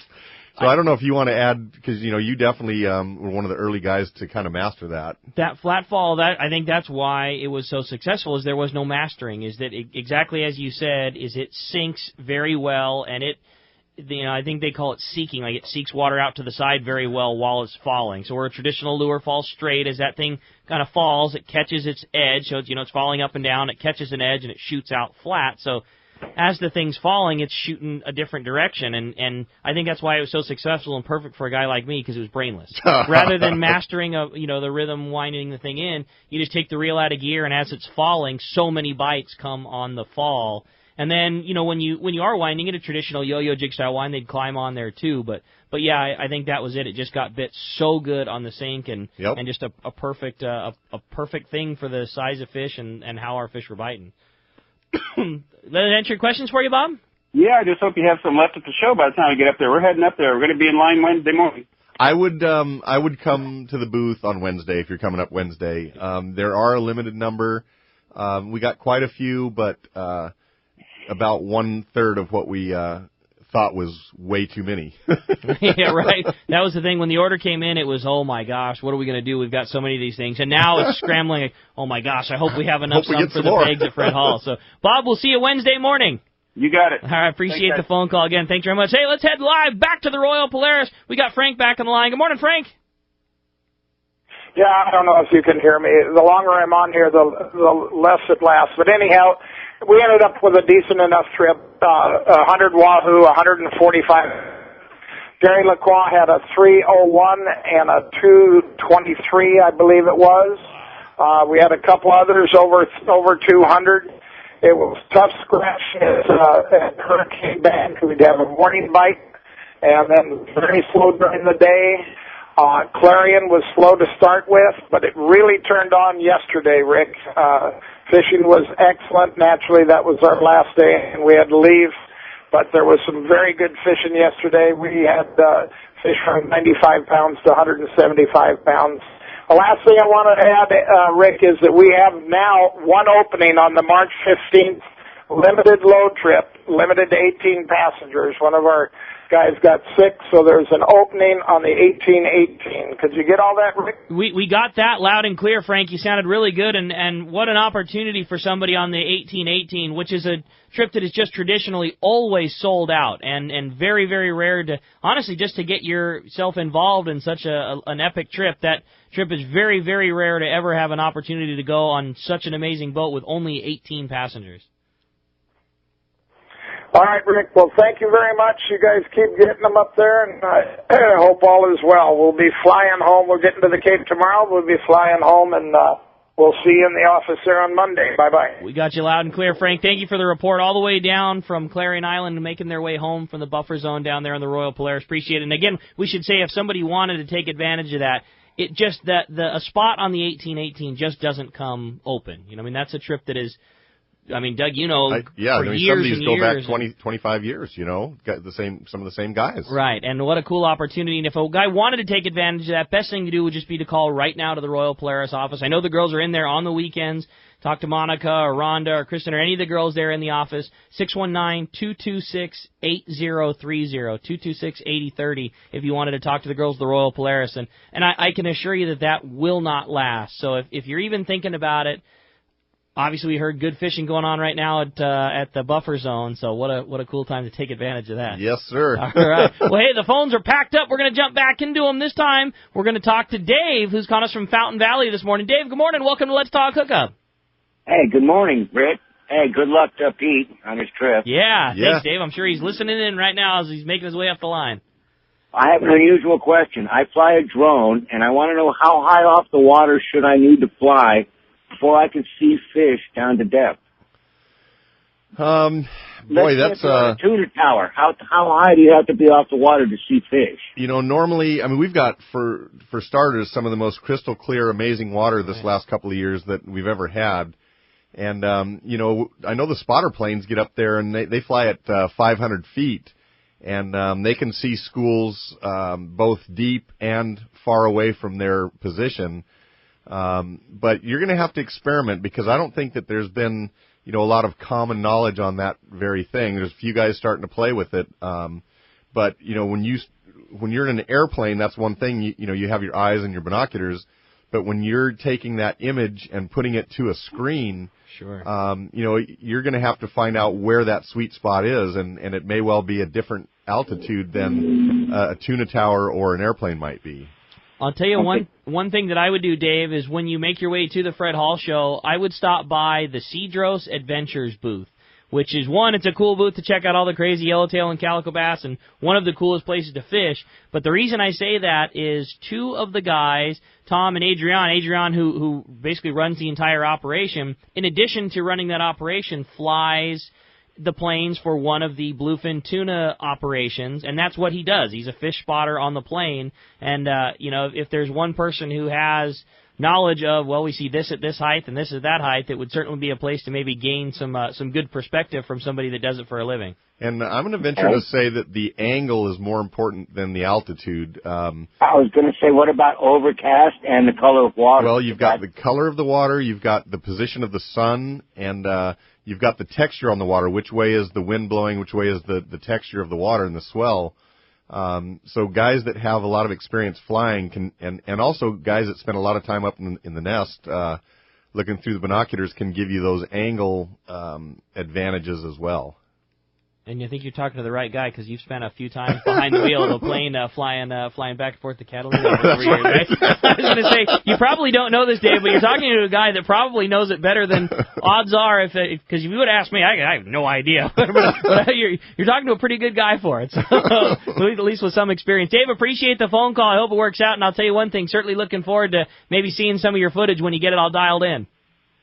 So I don't know if you want to add, because, you definitely were one of the early guys to kind of master that. That flat fall, I think that's why it was so successful, is there was no mastering, is that exactly as you said, is it sinks very well, and I think they call it seeking, like it seeks water out to the side very well while it's falling. So where a traditional lure falls straight, as that thing kind of falls, it catches its edge, so it's falling up and down, it catches an edge, and it shoots out flat, so as the thing's falling, it's shooting a different direction, and I think that's why it was so successful and perfect for a guy like me, because it was brainless. Rather than mastering the rhythm, winding the thing in, you just take the reel out of gear, and as it's falling, so many bites come on the fall. And then, when you are winding it, a traditional yo-yo jig style wind, they'd climb on there too. But yeah, I think that was it. It just got bit so good on the sink, and just a perfect thing for the size of fish and how our fish were biting. Let that answer your questions for you, Bob? Yeah, I just hope you have some left at the show by the time we get up there. We're heading up there. We're going to be in line Wednesday morning. I would come to the booth on Wednesday if you're coming up Wednesday. There are a limited number. We got quite a few, but about 1/3 of what we thought was way too many. Yeah, right. That was the thing. When the order came in, it was, oh, my gosh, what are we going to do? We've got so many of these things. And now it's scrambling. Like, oh, my gosh, I hope we have enough for the pegs at Fred Hall. So, Bob, we'll see you Wednesday morning. You got it. All right, appreciate the phone call again. Thanks very much. Hey, let's head live back to the Royal Polaris. We got Frank back on the line. Good morning, Frank. Yeah, I don't know if you can hear me. The longer I'm on here, the less it lasts. But anyhow, we ended up with a decent enough trip, 100 wahoo, 145. Gary Lacroix had a 301 and a 223, I believe it was. We had a couple others over 200. It was tough scratch at Hurricane Bank. We'd have a morning bite, and then very slow during the day. Clarion was slow to start with, but it really turned on yesterday, Rick. Fishing was excellent. Naturally, that was our last day, and we had to leave. But there was some very good fishing yesterday. We had fish from 95 pounds to 175 pounds. The last thing I want to add, Rick, is that we have now one opening on the March 15th limited load trip, limited to 18 passengers. One of our guys got sick, so there's an opening on the 1818. Could you get all that, Rick? We got that loud and clear, Frank. You sounded really good, and what an opportunity for somebody on the 1818, which is a trip that is just traditionally always sold out, and very, very rare to, honestly, just to get yourself involved in such an epic trip. That trip is very, very rare to ever have an opportunity to go on such an amazing boat with only 18 passengers. All right, Rick. Well, thank you very much. You guys keep getting them up there, and I hope all is well. We'll be flying home. We're getting to the Cape tomorrow. We'll be flying home, and we'll see you in the office there on Monday. Bye-bye. We got you loud and clear, Frank. Thank you for the report all the way down from Clarion Island, making their way home from the buffer zone down there on the Royal Polaris. Appreciate it. And again, we should say if somebody wanted to take advantage of that, it just a spot on the 1818 just doesn't come open. You know, I mean, that's a trip that is. I mean, Doug, you know, for years some of these and go years. back 20, 25 years, you know, got some of the same guys. Right, and what a cool opportunity. And if a guy wanted to take advantage of that, best thing to do would just be to call right now to the Royal Polaris office. I know the girls are in there on the weekends. Talk to Monica or Rhonda or Kristen or any of the girls there in the office. 619-226-8030, 226-8030 if you wanted to talk to the girls of the Royal Polaris. And I can assure you that will not last. So if you're even thinking about it, obviously, we heard good fishing going on right now at the buffer zone, so what a cool time to take advantage of that. Yes, sir. All right. Well, hey, the phones are packed up. We're going to jump back into them this time. We're going to talk to Dave, who's calling us from Fountain Valley this morning. Dave, good morning. Welcome to Let's Talk Hookup. Hey, good morning, Britt. Hey, good luck to Pete on his trip. Yeah, thanks, Dave. I'm sure he's listening in right now as he's making his way up the line. I have an unusual question. I fly a drone, and I want to know how high off the water should I need to fly before I can see fish down to depth. Boy, that's a tuna tower. How high do you have to be off the water to see fish? You know, normally, I mean, we've got for starters some of the most crystal clear, amazing water this last couple of years that we've ever had. And you know, I know the spotter planes get up there and they fly at 500 feet, and they can see schools both deep and far away from their position. But you're going to have to experiment because I don't think that there's been, you know, a lot of common knowledge on that very thing. There's a few guys starting to play with it. But, you know, when you're in an airplane, that's one thing, you know, you have your eyes and your binoculars. But when you're taking that image and putting it to a screen, sure. You know, you're going to have to find out where that sweet spot is. And it may well be a different altitude than a tuna tower or an airplane might be. I'll tell you one thing that I would do, Dave, is when you make your way to the Fred Hall show, I would stop by the Cedros Adventures booth, which is, one, it's a cool booth to check out all the crazy yellowtail and calico bass and one of the coolest places to fish. But the reason I say that is two of the guys, Tom and Adrian who basically runs the entire operation, in addition to running that operation, flies the planes for one of the bluefin tuna operations, and that's what he does. He's a fish spotter on the plane, and you know, if there's one person who has knowledge of, well, we see this at this height and this at that height, it would certainly be a place to maybe gain some good perspective from somebody that does it for a living. And I'm going to venture to say that the angle is more important than the altitude. I was going to say, what about overcast and the color of water? Well, you've got the color of the water, you've got the position of the sun, and you've got the texture on the water. Which way is the wind blowing? Which way is the texture of the water and the swell? So guys that have a lot of experience flying can, and also guys that spend a lot of time up in the nest looking through the binoculars can give you those angle advantages as well. And you think you're talking to the right guy because you've spent a few times behind the wheel of a plane flying back and forth to Catalina over years, right? I was going to say, you probably don't know this, Dave, but you're talking to a guy that probably knows it better than odds are. Because if you would ask me, I have no idea. but you're talking to a pretty good guy for it, so, at least with some experience. Dave, appreciate the phone call. I hope it works out. And I'll tell you one thing, certainly looking forward to maybe seeing some of your footage when you get it all dialed in.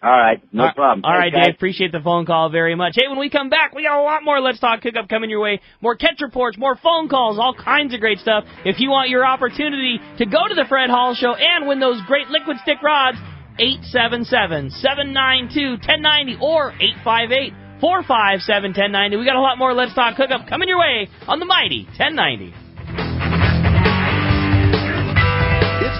All right, no problem. All right, Thanks, Dave, appreciate the phone call very much. Hey, when we come back, we got a lot more Let's Talk Hookup coming your way. More catch reports, more phone calls, all kinds of great stuff. If you want your opportunity to go to the Fred Hall Show and win those great liquid stick rods, 877-792-1090 or 858-457-1090. We got a lot more Let's Talk Hookup coming your way on the mighty 1090.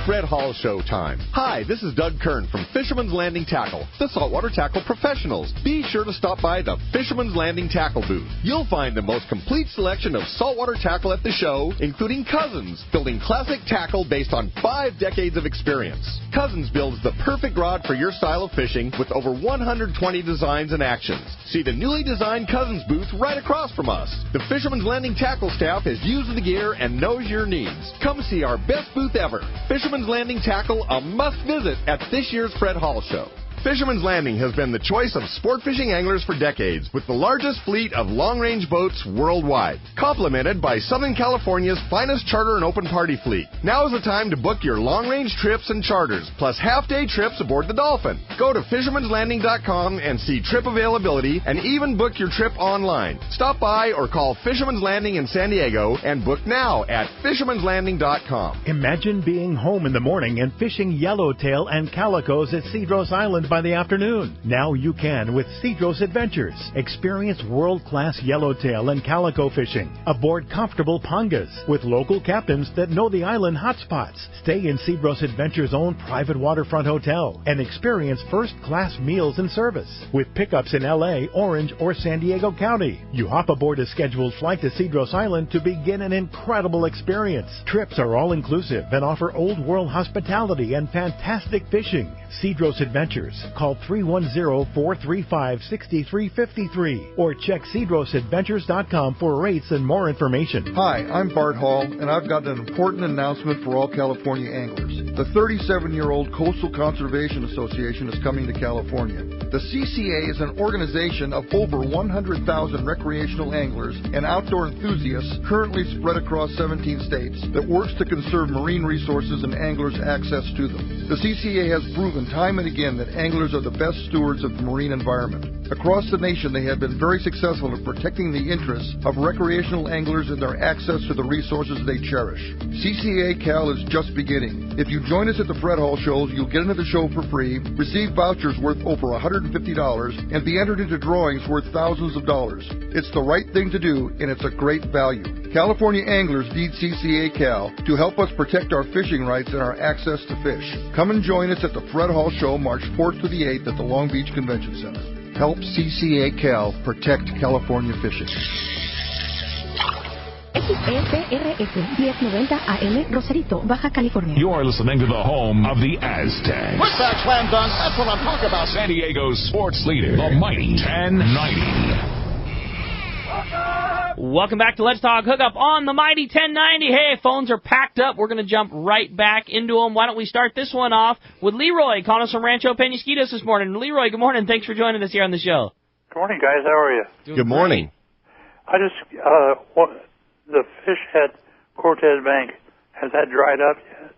Fred Hall Show time. Hi, this is Doug Kern from Fisherman's Landing Tackle, the saltwater tackle professionals. Be sure to stop by the Fisherman's Landing Tackle booth. You'll find the most complete selection of saltwater tackle at the show, including Cousins, building classic tackle based on 5 decades of experience. Cousins builds the perfect rod for your style of fishing with over 120 designs and actions. See the newly designed Cousins booth right across from us. The Fisherman's Landing Tackle staff has used the gear and knows your needs. Come see our best booth ever. Fisherman's Landing Tackle, a must-visit at this year's Fred Hall Show. Fisherman's Landing has been the choice of sport fishing anglers for decades, with the largest fleet of long-range boats worldwide, complemented by Southern California's finest charter and open party fleet. Now is the time to book your long-range trips and charters, plus half-day trips aboard the Dolphin. Go to fishermanslanding.com and see trip availability, and even book your trip online. Stop by or call Fisherman's Landing in San Diego and book now at fishermanslanding.com. Imagine being home in the morning and fishing yellowtail and calicos at Cedros Island by the afternoon. Now you can with Cedros Adventures. Experience world-class yellowtail and calico fishing aboard comfortable pangas with local captains that know the island hotspots. Stay in Cedros Adventures' own private waterfront hotel and experience first-class meals and service with pickups in L.A., Orange, or San Diego County. You hop aboard a scheduled flight to Cedros Island to begin an incredible experience. Trips are all-inclusive and offer old-world hospitality and fantastic fishing. Cedros Adventures. Call 310-435-6353 or check cedrosadventures.com for rates and more information. Hi, I'm Bart Hall, and I've got an important announcement for all California anglers. The 37-year-old Coastal Conservation Association is coming to California. The CCA is an organization of over 100,000 recreational anglers and outdoor enthusiasts currently spread across 17 states that works to conserve marine resources and anglers' access to them. The CCA has proven time and again that anglers are the best stewards of the marine environment. Across the nation, they have been very successful in protecting the interests of recreational anglers and their access to the resources they cherish. CCA Cal is just beginning. If you join us at the Fred Hall shows, you'll get into the show for free, receive vouchers worth over $150, and be entered into drawings worth thousands of dollars. It's the right thing to do, and it's a great value. California anglers need CCA Cal to help us protect our fishing rights and our access to fish. Come and join us at the Fred Hall Show March 4th to the 8th at the Long Beach Convention Center. Help CCA Cal protect California fishing. XEPRS 1090 AM Rosarito, Baja California. You're listening to the home of the Aztecs. Put that slam dunk. That's what I'm talking about. San Diego's sports leader, the mighty 1090. Welcome back to Let's Talk Hookup on the mighty 1090. Hey, phones are packed up. We're going to jump right back into them. Why don't we start this one off with Leroy calling us from Rancho Penasquitos this morning. Leroy, good morning. Thanks for joining us here on the show. Good morning, guys. How are you? Good morning. I just, the fish at Cortez Bank, has that dried up yet?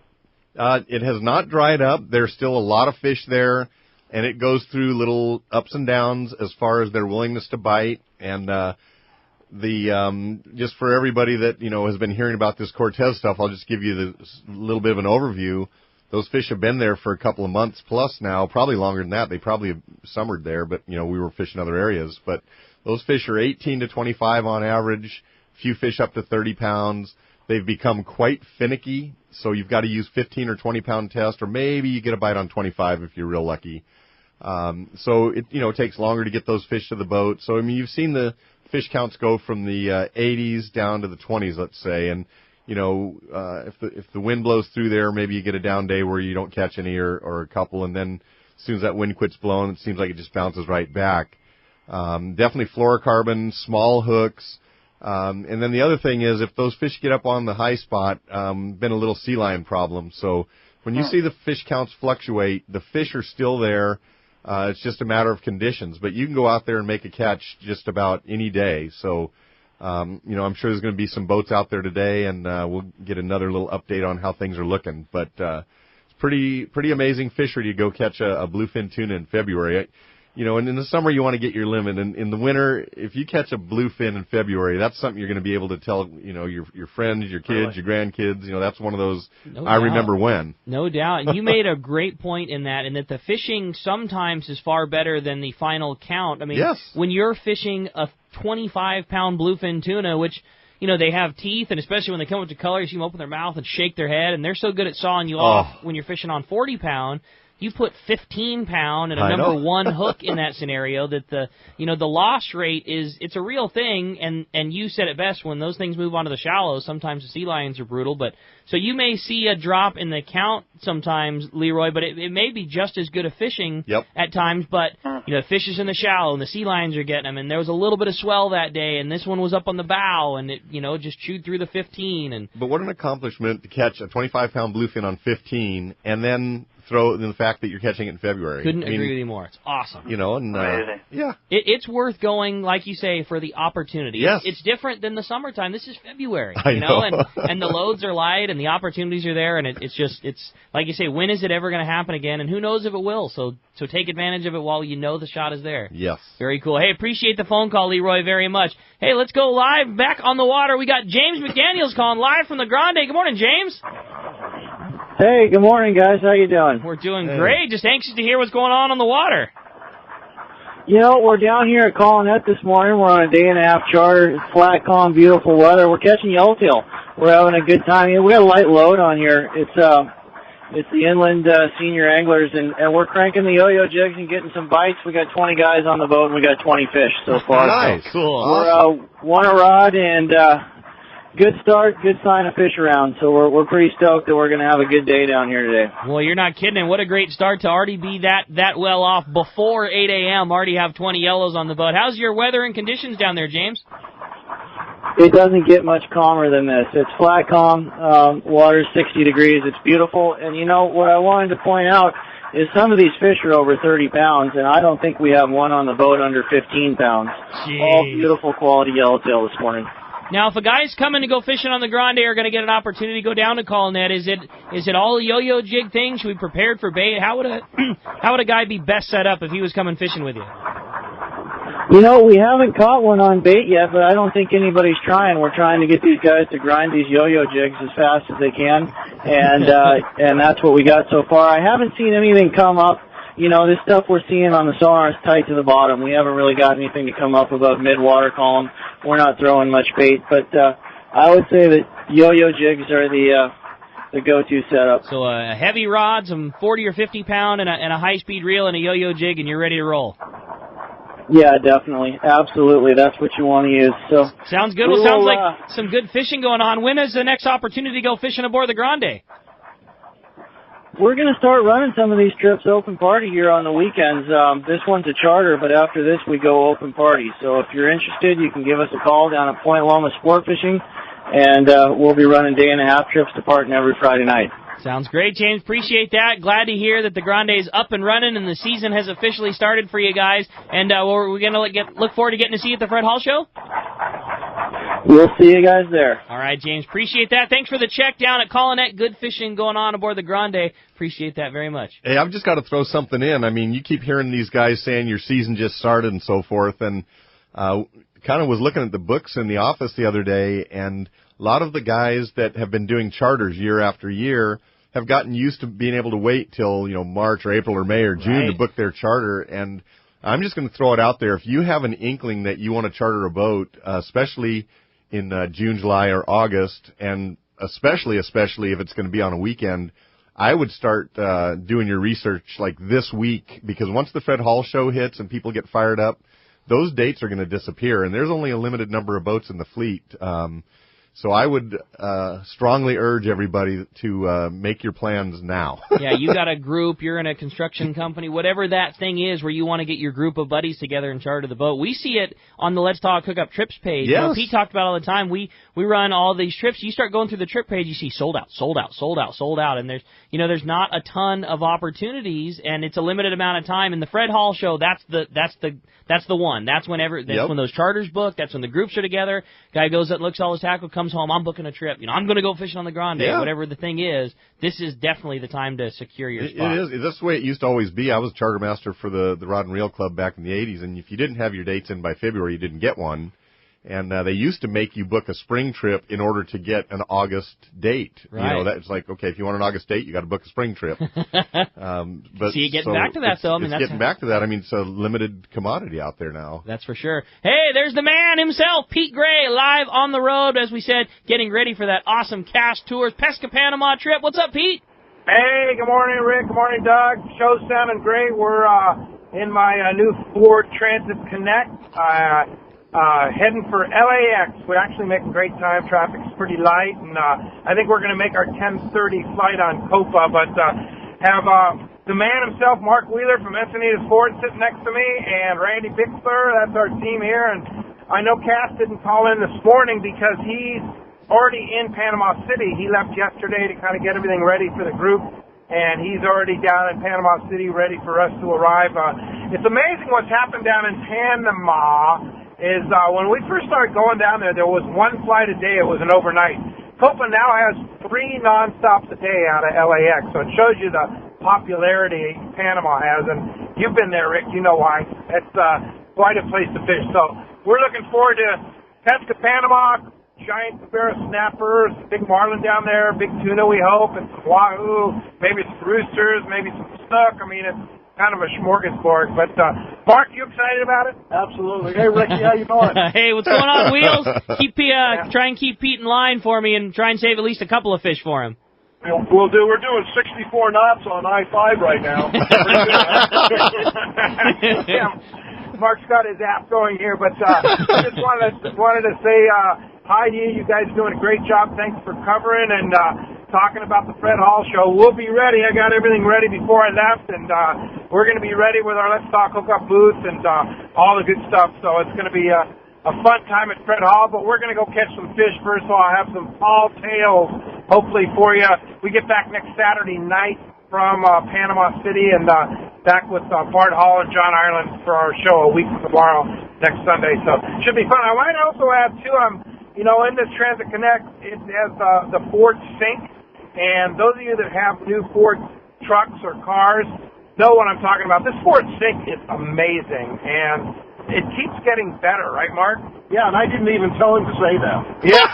It has not dried up. There's still a lot of fish there, and it goes through little ups and downs as far as their willingness to bite. And just for everybody that has been hearing about this Cortez stuff, I'll just give you a little bit of an overview. Those fish have been there for a couple of months plus now, probably longer than that. They probably have summered there, but we were fishing other areas. But those fish are 18 to 25 on average. Few fish up to 30 pounds. They've become quite finicky, so you've got to use 15 or 20 pound test, or maybe you get a bite on 25 if you're real lucky. So it takes longer to get those fish to the boat. So you've seen the fish counts go from the 80s down to the 20s, let's say, and if the wind blows through there, maybe you get a down day where you don't catch any or a couple, and then as soon as that wind quits blowing, it seems like it just bounces right back. Definitely fluorocarbon, small hooks. And then the other thing is, if those fish get up on the high spot, been a little sea lion problem. So when you see the fish counts fluctuate, the fish are still there. It's just a matter of conditions. But you can go out there and make a catch just about any day. So, I'm sure there's going to be some boats out there today, and we'll get another little update on how things are looking. But it's pretty amazing fishery to go catch a bluefin tuna in February. And in the summer you want to get your limit, and in the winter, if you catch a bluefin in February, that's something you're going to be able to tell, your friends, your kids, your grandkids. That's one of those. I remember when. No doubt. And you made a great point in that the fishing sometimes is far better than the final count. I mean, when you're fishing a 25-pound bluefin tuna, which they have teeth, and especially when they come up to color, you see them open their mouth and shake their head, and they're so good at sawing you off when you're fishing on 40-pound. You put 15-pound and a number one hook in that scenario, that the loss rate it's a real thing, and you said it best, when those things move onto the shallows, sometimes the sea lions are brutal, but so you may see a drop in the count sometimes, Leroy, but it may be just as good a fishing at times, but the fish is in the shallow and the sea lions are getting them, and there was a little bit of swell that day, and this one was up on the bow, and it just chewed through the 15. But what an accomplishment to catch a 25-pound bluefin on 15, and then throw in the fact that you're catching it in February. Couldn't agree with you more. It's awesome. It's worth going, like you say, for the opportunity. Yes. It's different than the summertime. This is February, and the loads are light and the opportunities are there, and it's like you say, when is it ever going to happen again? And who knows if it will? So take advantage of it while you know the shot is there. Yes. Very cool. Hey, appreciate the phone call, Leroy, very much. Hey, let's go live back on the water. We got James McDaniels calling live from the Grande. Good morning, James. Hey, good morning, guys. How you doing? We're doing Great. Just anxious to hear what's going on the water. We're down here at Collinet this morning. We're on a day-and-a-half charter. It's flat, calm, beautiful weather. We're catching yellowtail. We're having a good time. We got a light load on here. It's the inland senior anglers, and we're cranking the yo-yo jigs and getting some bites. We got 20 guys on the boat, and we got 20 fish so far. Nice. So cool. We're Tuna Rod, and good start, good sign of fish around. So we're pretty stoked that we're going to have a good day down here today. Well, you're not kidding. And what a great start to already be that well off before 8 a.m. Already have 20 yellows on the boat. How's your weather and conditions down there, James? It doesn't get much calmer than this. It's flat calm. Water's 60 degrees. It's beautiful. And what I wanted to point out is some of these fish are over 30 pounds, and I don't think we have one on the boat under 15 pounds. Jeez. All beautiful quality yellowtail this morning. Now, if a guy's coming to go fishing on the Grande are going to get an opportunity to go down to Collinet, is it all yo-yo jig thing? Should we be prepared for bait? How would a guy be best set up if he was coming fishing with you? We haven't caught one on bait yet, but I don't think anybody's trying. We're trying to get these guys to grind these yo-yo jigs as fast as they can, and that's what we got so far. I haven't seen anything come up. This stuff we're seeing on the sonar is tight to the bottom. We haven't really got anything to come up above mid-water column. We're not throwing much bait, but I would say that yo-yo jigs are the go-to setup. So a heavy rod, some 40 or 50 pound, and a high-speed reel and a yo-yo jig, and you're ready to roll. Yeah, definitely. Absolutely. That's what you want to use. So sounds good. Well, sounds like some good fishing going on. When is the next opportunity to go fishing aboard the Grande? We're going to start running some of these trips open party here on the weekends. This one's a charter, but after this we go open party. So if you're interested, you can give us a call down at Point Loma Sport Fishing, and we'll be running day-and-a-half trips to Parton every Friday night. Sounds great, James. Appreciate that. Glad to hear that the Grande is up and running and the season has officially started for you guys. And we're going to look forward to getting to see you at the Fred Hall Show. We'll see you guys there. All right, James. Appreciate that. Thanks for the check down at Collinet. Good fishing going on aboard the Grande. Appreciate that very much. Hey, I've just got to throw something in. I mean, you keep hearing these guys saying your season just started and so forth, and kind of was looking at the books in the office the other day, and a lot of the guys that have been doing charters year after year have gotten used to being able to wait till, March or April or May or June to book their charter. And I'm just going to throw it out there. If you have an inkling that you want to charter a boat, especially in June, July, or August, and especially if it's going to be on a weekend, I would start doing your research like this week, because once the Fred Hall Show hits and people get fired up, those dates are going to disappear, and there's only a limited number of boats in the fleet. So I would strongly urge everybody to make your plans now. Yeah, you got a group, you're in a construction company, whatever that thing is where you want to get your group of buddies together and charter the boat. We see it on the Let's Talk Hookup Trips page. Yes. Pete talked about it all the time. We run all these trips. You start going through the trip page, you see sold out, sold out, sold out, sold out, and there's not a ton of opportunities, and it's a limited amount of time. And the Fred Hall Show, that's the one. That's when those charters book. That's when the groups are together. Guy goes out, looks all his tackle, comes comes home, I'm booking a trip. I'm going to go fishing on the Grande, whatever the thing is. This is definitely the time to secure your spot. It is. That's the way it used to always be. I was a charter master for the Rod and Reel Club back in the 80s, and if you didn't have your dates in by February, you didn't get one. And they used to make you book a spring trip in order to get an August date. Right. That's like, okay, if you want an August date, you got to book a spring trip. But see, getting back to that, though. That's getting back to that. It's a limited commodity out there now. That's for sure. Hey, there's the man himself, Pete Gray, live on the road, as we said, getting ready for that awesome Cast Tours Pesca Panama trip. What's up, Pete? Hey, good morning, Rick. Good morning, Doug. Show's sounding great. We're in my new Ford Transit Connect. Heading for LAX. We're actually making great time. Traffic's pretty light, and I think we're going to make our 10:30 flight on Copa, but have the man himself, Mark Wheeler from Encinitas Ford, sitting next to me, and Randy Bixler. That's our team here, and I know Cass didn't call in this morning because he's already in Panama City. He left yesterday to kind of get everything ready for the group, and he's already down in Panama City ready for us to arrive. It's amazing what's happened down in Panama. Is when we first started going down there was one flight a day. It was an overnight. Copa now has 3 nonstops a day out of LAX, so it shows you the popularity Panama has. And you've been there, Rick. You know why. It's quite a place to fish. So we're looking forward to Pesca Panama, giant Cabera snappers, big marlin down there, big tuna we hope, and some wahoo, maybe some roosters, maybe some snook. It's kind of a smorgasbord. But, Mark, you excited about it? Absolutely. Hey, Ricky, how you doing? Hey, what's going on, Wheels? Try and keep Pete in line for me and try and save at least a couple of fish for him. We'll do. We're doing 64 knots on I-5 right now. Yeah, Mark's got his app going here, but I just wanted to say hi to you. You guys are doing a great job. Thanks for covering and talking about the Fred Hall Show. We'll be ready. I got everything ready before I left, and we're going to be ready with our Let's Talk Hookup booth and all the good stuff. So it's going to be a fun time at Fred Hall, but we're going to go catch some fish first, so I'll have some tall tails hopefully for you. We get back next Saturday night from Panama City and back with Bart Hall and John Ireland for our show a week from tomorrow, next Sunday. So it should be fun. I might also add, too, in this Transit Connect, it has the Ford Sync. And those of you that have new Ford trucks or cars know what I'm talking about. This Ford Sync is amazing, and it keeps getting better, right, Mark? Yeah, and I didn't even tell him to say that. Yeah.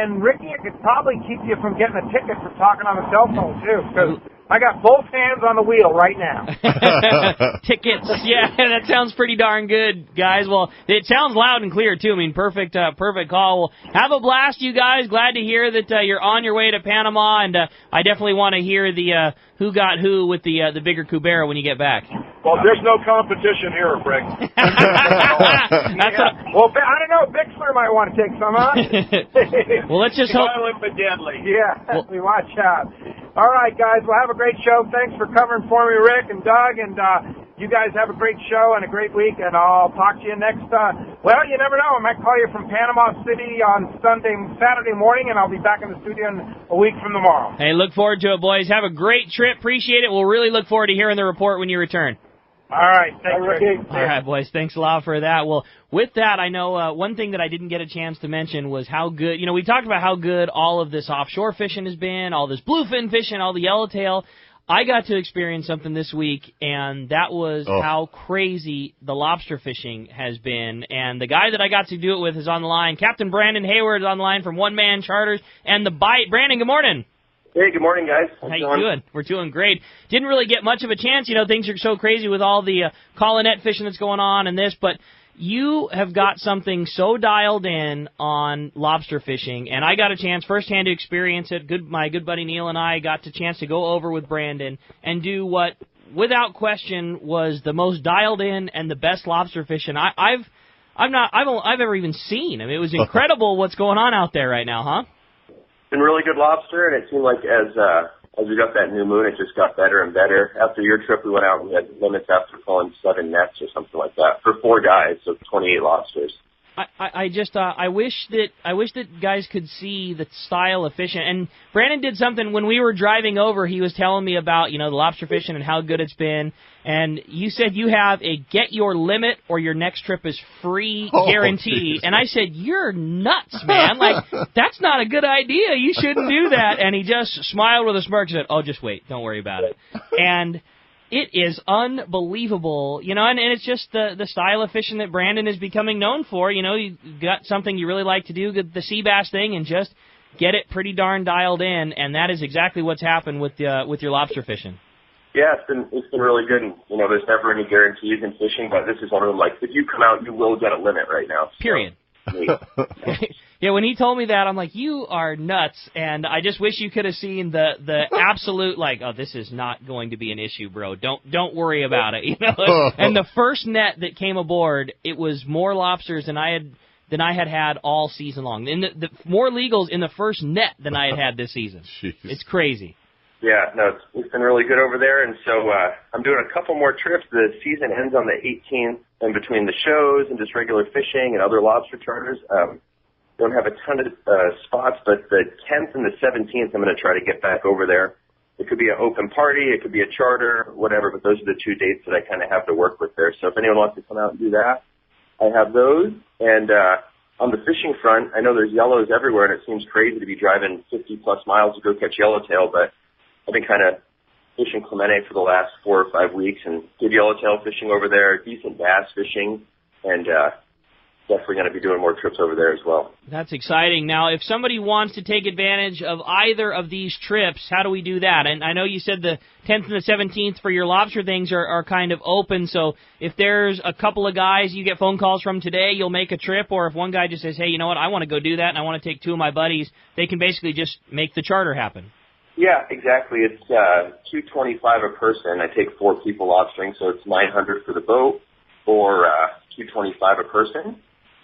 and Ricky, it could probably keep you from getting a ticket for talking on the cell phone, too, because I got both hands on the wheel right now. Tickets. Yeah, that sounds pretty darn good, guys. Well, it sounds loud and clear, too. Perfect call. Well, have a blast, you guys. Glad to hear that you're on your way to Panama, and I definitely want to hear the who got who with the bigger Cabera when you get back. Well, there's no competition here, Rick. Well, I don't know. Bixler might want to take some, huh? Well, let's just hope. Violent but deadly. Yeah, we watch out. All right, guys. Well, have a great show. Thanks for covering for me, Rick and Doug. And you guys have a great show and a great week. And I'll talk to you next. Well, you never know. I might call you from Panama City on Saturday morning, and I'll be back in the studio in a week from tomorrow. Hey, look forward to it, boys. Have a great trip. Appreciate it. We'll really look forward to hearing the report when you return. All right. Thanks, Ricky. All right, boys. Thanks a lot for that. Well, with that, I know one thing that I didn't get a chance to mention was how good, we talked about how good all of this offshore fishing has been, all this bluefin fishing, all the yellowtail. I got to experience something this week, and that was how crazy the lobster fishing has been. And the guy that I got to do it with is on the line. Captain Brandon Hayward is on the line from One Man Charters and The Bite. Brandon, good morning. Hey, good morning, guys. How you doing? We're doing great. Didn't really get much of a chance. Things are so crazy with all the call-in-net fishing that's going on and this, but you have got something so dialed in on lobster fishing, and I got a chance firsthand to experience it. My good buddy Neil and I got the chance to go over with Brandon and do what, without question, was the most dialed in and the best lobster fishing I've ever even seen. It was incredible what's going on out there right now, huh? Been really good lobster, and it seemed like as we got that new moon, it just got better and better. After your trip, we went out and we had limits after pulling 7 nets or something like that for 4 guys, so 28 lobsters. I wish that guys could see the style of fishing. And Brandon did something when we were driving over. He was telling me about the lobster fishing and how good it's been. And you said you have a get your limit or your next trip is free guarantee. Geez. And I said, you're nuts, man. Like, that's not a good idea. You shouldn't do that. And he just smiled with a smirk and said, oh, just wait. Don't worry about it. And it is unbelievable, and it's just the style of fishing that Brandon is becoming known for. You got something you really like to do, the sea bass thing, and just get it pretty darn dialed in, and that is exactly what's happened with your lobster fishing. Yeah, it's been really good, and there's never any guarantees in fishing, but this is one of them. Like, if you come out, you will get a limit right now. Period. Yeah, when he told me that, I'm like, you are nuts, and I just wish you could have seen the absolute, like, oh, this is not going to be an issue, bro. Don't worry about it, And the first net that came aboard, it was more lobsters than I had all season long. And the more legals in the first net than I had this season. Jeez. It's crazy. Yeah, no, it's been really good over there, and so I'm doing a couple more trips. The season ends on the 18th, and between the shows and just regular fishing and other lobster charters, don't have a ton of spots, but the 10th and the 17th, I'm going to try to get back over there. It could be an open party, it could be a charter, whatever, but those are the 2 dates that I kind of have to work with there. So if anyone wants to come out and do that, I have those. And on the fishing front, I know there's yellows everywhere, and it seems crazy to be driving 50-plus miles to go catch yellowtail, but I've been kind of fishing Clemente for the last 4 or 5 weeks, and good yellowtail fishing over there, decent bass fishing, and definitely going to be doing more trips over there as well. That's exciting. Now, if somebody wants to take advantage of either of these trips, how do we do that? And I know you said the 10th and the 17th for your lobster things are kind of open, so if there's a couple of guys you get phone calls from today, you'll make a trip, or if one guy just says, hey, you know what, I want to go do that, and I want to take 2 of my buddies, they can basically just make the charter happen. Yeah, exactly. It's $225 a person. I take 4 people lobstering, so it's $900 for the boat, or $225 a person.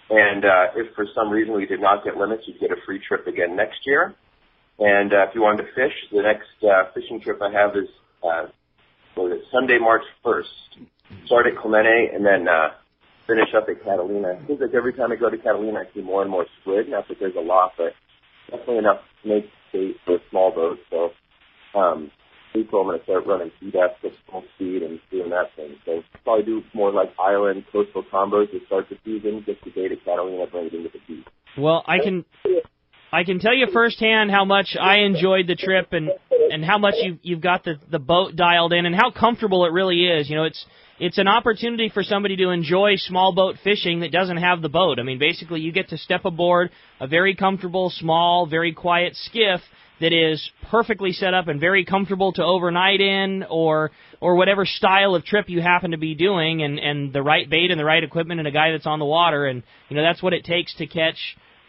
And if for some reason we did not get limits, you'd get a free trip again next year. And if you wanted to fish, the next fishing trip I have is Sunday, March 1st. Start at Clemente and then finish up at Catalina. It seems like every time I go to Catalina, I see more and more squid. Not that there's a lot, but definitely enough to make bait for a small boat. So April, I'm going to start running sea bass at full speed and doing that thing. So probably do more like island coastal combos to start the season, get the bait at Catalina, bring it into the beach. Well, I can tell you firsthand how much I enjoyed the trip and how much you've got the boat dialed in and how comfortable it really is. It's an opportunity for somebody to enjoy small boat fishing that doesn't have the boat. I mean, basically you get to step aboard a very comfortable, small, very quiet skiff that is perfectly set up and very comfortable to overnight in or whatever style of trip you happen to be doing and the right bait and the right equipment and a guy that's on the water. And, that's what it takes to catch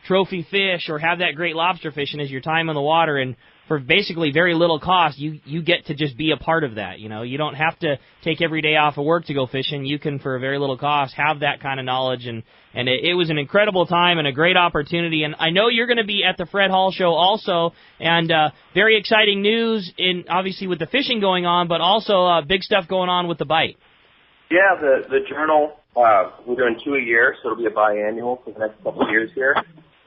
trophy fish or have that great lobster fishing is your time on the water. And for basically very little cost, you get to just be a part of that. You don't have to take every day off of work to go fishing. You can, for a very little cost, have that kind of knowledge. And it was an incredible time and a great opportunity. And I know you're going to be at the Fred Hall Show also. And very exciting news, obviously with the fishing going on, but also big stuff going on with the bite. Yeah, the journal, we're doing 2 a year, so it'll be a biannual for the next couple of years here.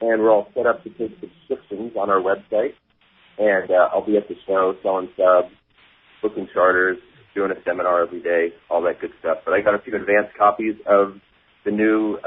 And we're all set up to take subscriptions on our website. And I'll be at the show selling subs, booking charters, doing a seminar every day, all that good stuff. But I got a few advanced copies of the new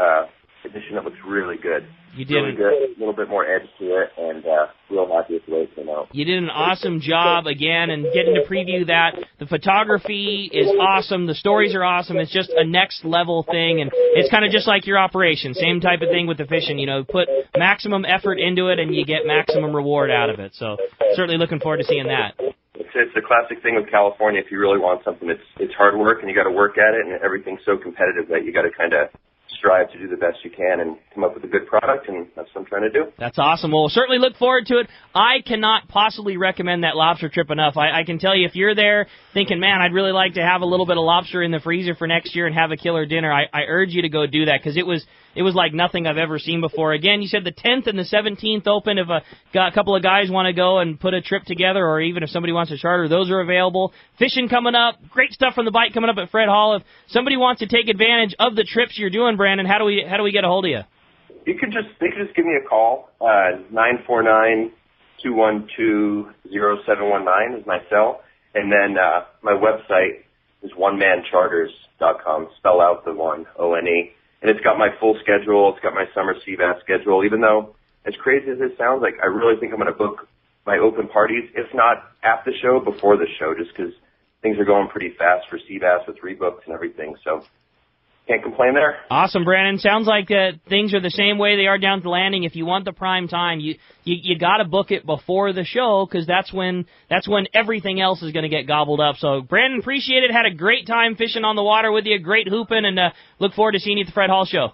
edition that looks really good. You did really good, a little bit more edge to it, and real happy with the way it came out. You did an awesome job again, and getting to preview that. The photography is awesome. The stories are awesome. It's just a next level thing, and it's kind of just like your operation. Same type of thing with the fishing. Put maximum effort into it, and you get maximum reward out of it. So certainly looking forward to seeing that. It's a classic thing with California. If you really want something, it's hard work, and you got to work at it, and everything's so competitive that you got to kind of strive to do the best you can and come up with a good product, and that's what I'm trying to do. That's awesome. Well, we'll certainly look forward to it. I cannot possibly recommend that lobster trip enough. I can tell you, if you're there thinking, man, I'd really like to have a little bit of lobster in the freezer for next year and have a killer dinner, I urge you to go do that, because it was like nothing I've ever seen before. Again, you said the 10th and the 17th open. If a couple of guys want to go and put a trip together, or even if somebody wants to charter, those are available. Fishing coming up. Great stuff from the bite coming up at Fred Hall. If somebody wants to take advantage of the trips you're doing, Brandon, how do we get a hold of you? they could just give me a call. 949-212-0719 is my cell. And then my website is onemancharters.com. Spell out the one, O-N-E. And it's got my full schedule. It's got my summer sea bass schedule. Even though, as crazy as it sounds, like I really think I'm going to book my open parties, if not at the show, before the show, just because things are going pretty fast for sea bass with rebooks and everything. So can't complain there. Awesome, Brandon. Sounds like things are the same way they are down at the landing. If you want the prime time, you got to book it before the show, because that's when everything else is going to get gobbled up. So, Brandon, appreciate it. Had a great time fishing on the water with you. Great hooping, and look forward to seeing you at the Fred Hall Show.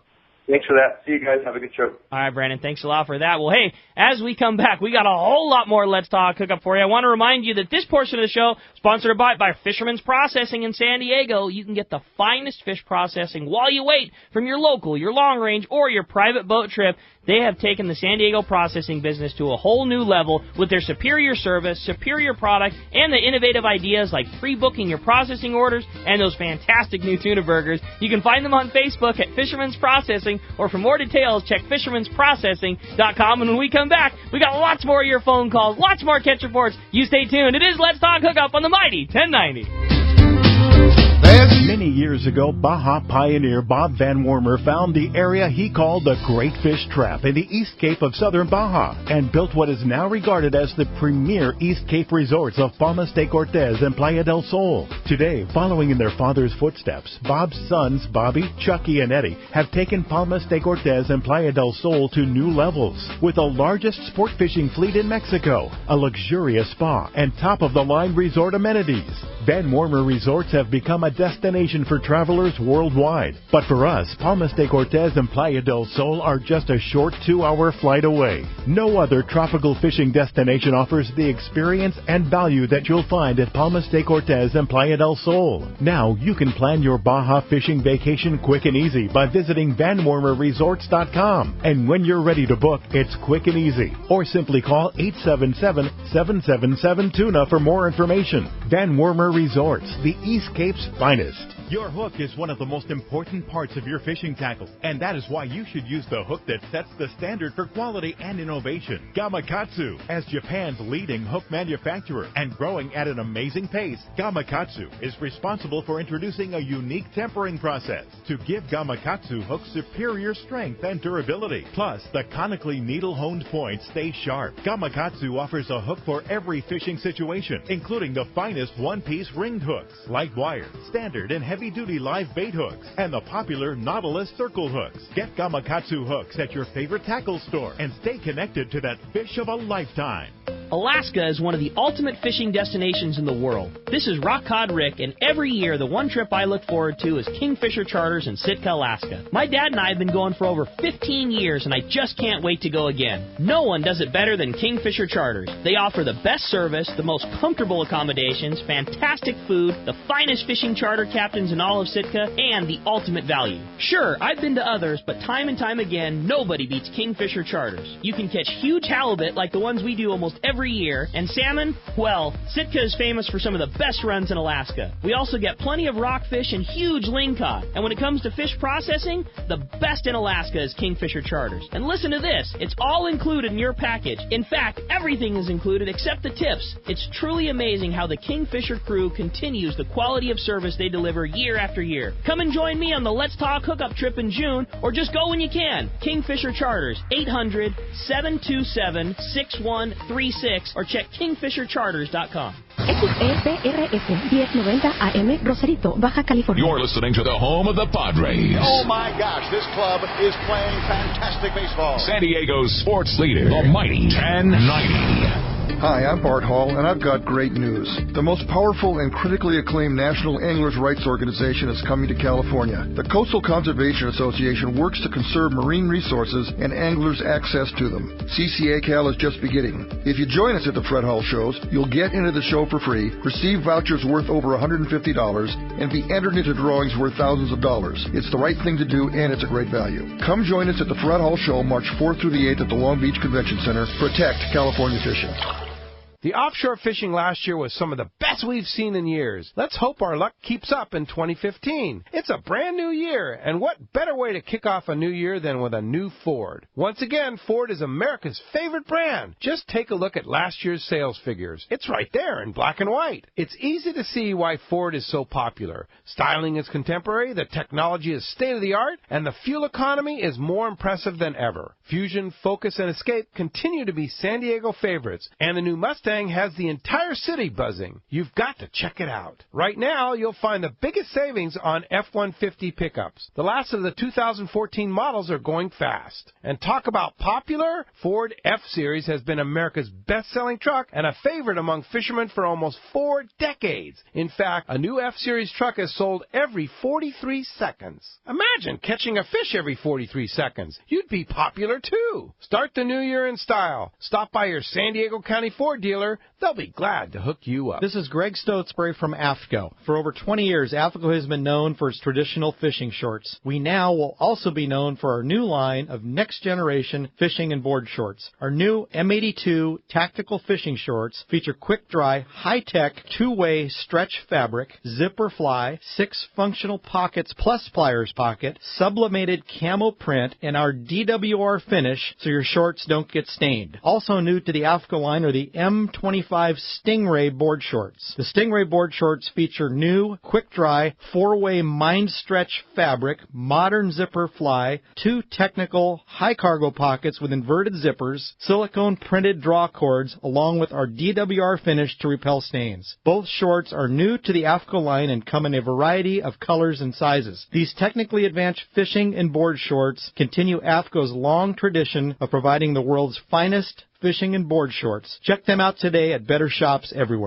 Thanks for that. See you guys. Have a good show. All right, Brandon. Thanks a lot for that. Well, hey, as we come back, we got a whole lot more Let's Talk Hookup for you. I want to remind you that this portion of the show, sponsored by Fishermans Processing in San Diego, you can get the finest fish processing while you wait from your local, your long range, or your private boat trip. They have taken the San Diego processing business to a whole new level with their superior service, superior product, and the innovative ideas like pre-booking your processing orders and those fantastic new tuna burgers. You can find them on Facebook at Fisherman's Processing, or for more details, check fishermansprocessing.com. And when we come back, we got lots more of your phone calls, lots more catch reports. You stay tuned. It is Let's Talk Hookup on the mighty 1090. Many years ago, Baja pioneer Bob Van Wormer found the area he called the Great Fish Trap in the East Cape of southern Baja and built what is now regarded as the premier East Cape resorts of Palmas de Cortez and Playa del Sol. Today, following in their father's footsteps, Bob's sons, Bobby, Chucky, and Eddie, have taken Palmas de Cortez and Playa del Sol to new levels. With the largest sport fishing fleet in Mexico, a luxurious spa, and top-of-the-line resort amenities, Van Wormer Resorts have become a destination for travelers worldwide. But for us, Palmas de Cortez and Playa del Sol are just a short 2-hour flight away. No other tropical fishing destination offers the experience and value that you'll find at Palmas de Cortez and Playa del Sol. Now you can plan your Baja fishing vacation quick and easy by visiting VanWormerResorts.com. And when you're ready to book, it's quick and easy. Or simply call 877-777-TUNA for more information. Van Wormer Resorts, the East Cape's finest. Your hook is one of the most important parts of your fishing tackle, and that is why you should use the hook that sets the standard for quality and innovation. Gamakatsu. As Japan's leading hook manufacturer and growing at an amazing pace, Gamakatsu is responsible for introducing a unique tempering process to give Gamakatsu hooks superior strength and durability. Plus, the conically needle-honed points stay sharp. Gamakatsu offers a hook for every fishing situation, including the finest one-piece ringed hooks, light wire, standard and heavy-duty live bait hooks, and the popular Nautilus circle hooks. Get Gamakatsu hooks at your favorite tackle store and stay connected to that fish of a lifetime. Alaska is one of the ultimate fishing destinations in the world. This is Rock Cod Rick, and every year the one trip I look forward to is Kingfisher Charters in Sitka, Alaska. My dad and I have been going for over 15 years, and I just can't wait to go again. No one does it better than Kingfisher Charters. They offer the best service, the most comfortable accommodations, fantastic food, the finest fishing charter captains in all of Sitka, and the ultimate value. Sure, I've been to others, but time and time again, nobody beats Kingfisher Charters. You can catch huge halibut like the ones we do almost every year, and salmon, well, Sitka is famous for some of the best runs in Alaska. We also get plenty of rockfish and huge lingcod. And when it comes to fish processing, the best in Alaska is Kingfisher Charters. And listen to this, it's all included in your package. In fact, everything is included except the tips. It's truly amazing how the Kingfisher crew continues the quality of service they deliver year after year. Come and join me on the Let's Talk Hookup trip in June, or just go when you can. Kingfisher Charters, 800-727-6136, or check kingfishercharters.com. XEPRS 1090 AM Rosarito, Baja California. You're listening to the home of the Padres. Oh my gosh, this club is playing fantastic baseball. San Diego's sports leader, the mighty 1090. Hi, I'm Bart Hall, and I've got great news. The most powerful and critically acclaimed national anglers' rights organization is coming to California. The Coastal Conservation Association works to conserve marine resources and anglers' access to them. CCACal is just beginning. If you join us at the Fred Hall shows, you'll get into the show for free, receive vouchers worth over $150, and be entered into drawings worth thousands of dollars. It's the right thing to do, and it's a great value. Come join us at the Fred Hall show March 4th through the 8th at the Long Beach Convention Center. Protect California fishing. The offshore fishing last year was some of the best we've seen in years. Let's hope our luck keeps up in 2015. It's a brand new year, and what better way to kick off a new year than with a new Ford? Once again, Ford is America's favorite brand. Just take a look at last year's sales figures. It's right there in black and white. It's easy to see why Ford is so popular. Styling is contemporary, the technology is state-of-the-art, and the fuel economy is more impressive than ever. Fusion, Focus, and Escape continue to be San Diego favorites, and the new Mustang has the entire city buzzing. You've got to check it out. Right now, you'll find the biggest savings on F-150 pickups. The last of the 2014 models are going fast. And talk about popular, Ford F-Series has been America's best-selling truck and a favorite among fishermen for almost 4 decades. In fact, a new F-Series truck is sold every 43 seconds. Imagine catching a fish every 43 seconds. You'd be popular too. Start the new year in style. Stop by your San Diego County Ford dealer. They'll be glad to hook you up. This is Greg Stotesbury from AFCO. For over 20 years, AFCO has been known for its traditional fishing shorts. We now will also be known for our new line of next-generation fishing and board shorts. Our new M82 tactical fishing shorts feature quick-dry, high-tech, two-way stretch fabric, zipper fly, 6 functional pockets plus pliers pocket, sublimated camo print, and our DWR finish so your shorts don't get stained. Also new to the AFCO line are the M25 Stingray board shorts. The Stingray board shorts feature new, quick-dry, 4-way mind stretch fabric, modern zipper fly, 2 technical high-cargo pockets with inverted zippers, silicone printed draw cords, along with our DWR finish to repel stains. Both shorts are new to the AFCO line and come in a variety of colors and sizes. These technically advanced fishing and board shorts continue AFCO's long tradition of providing the world's finest fishing and board shorts. Check them out today at better shops everywhere.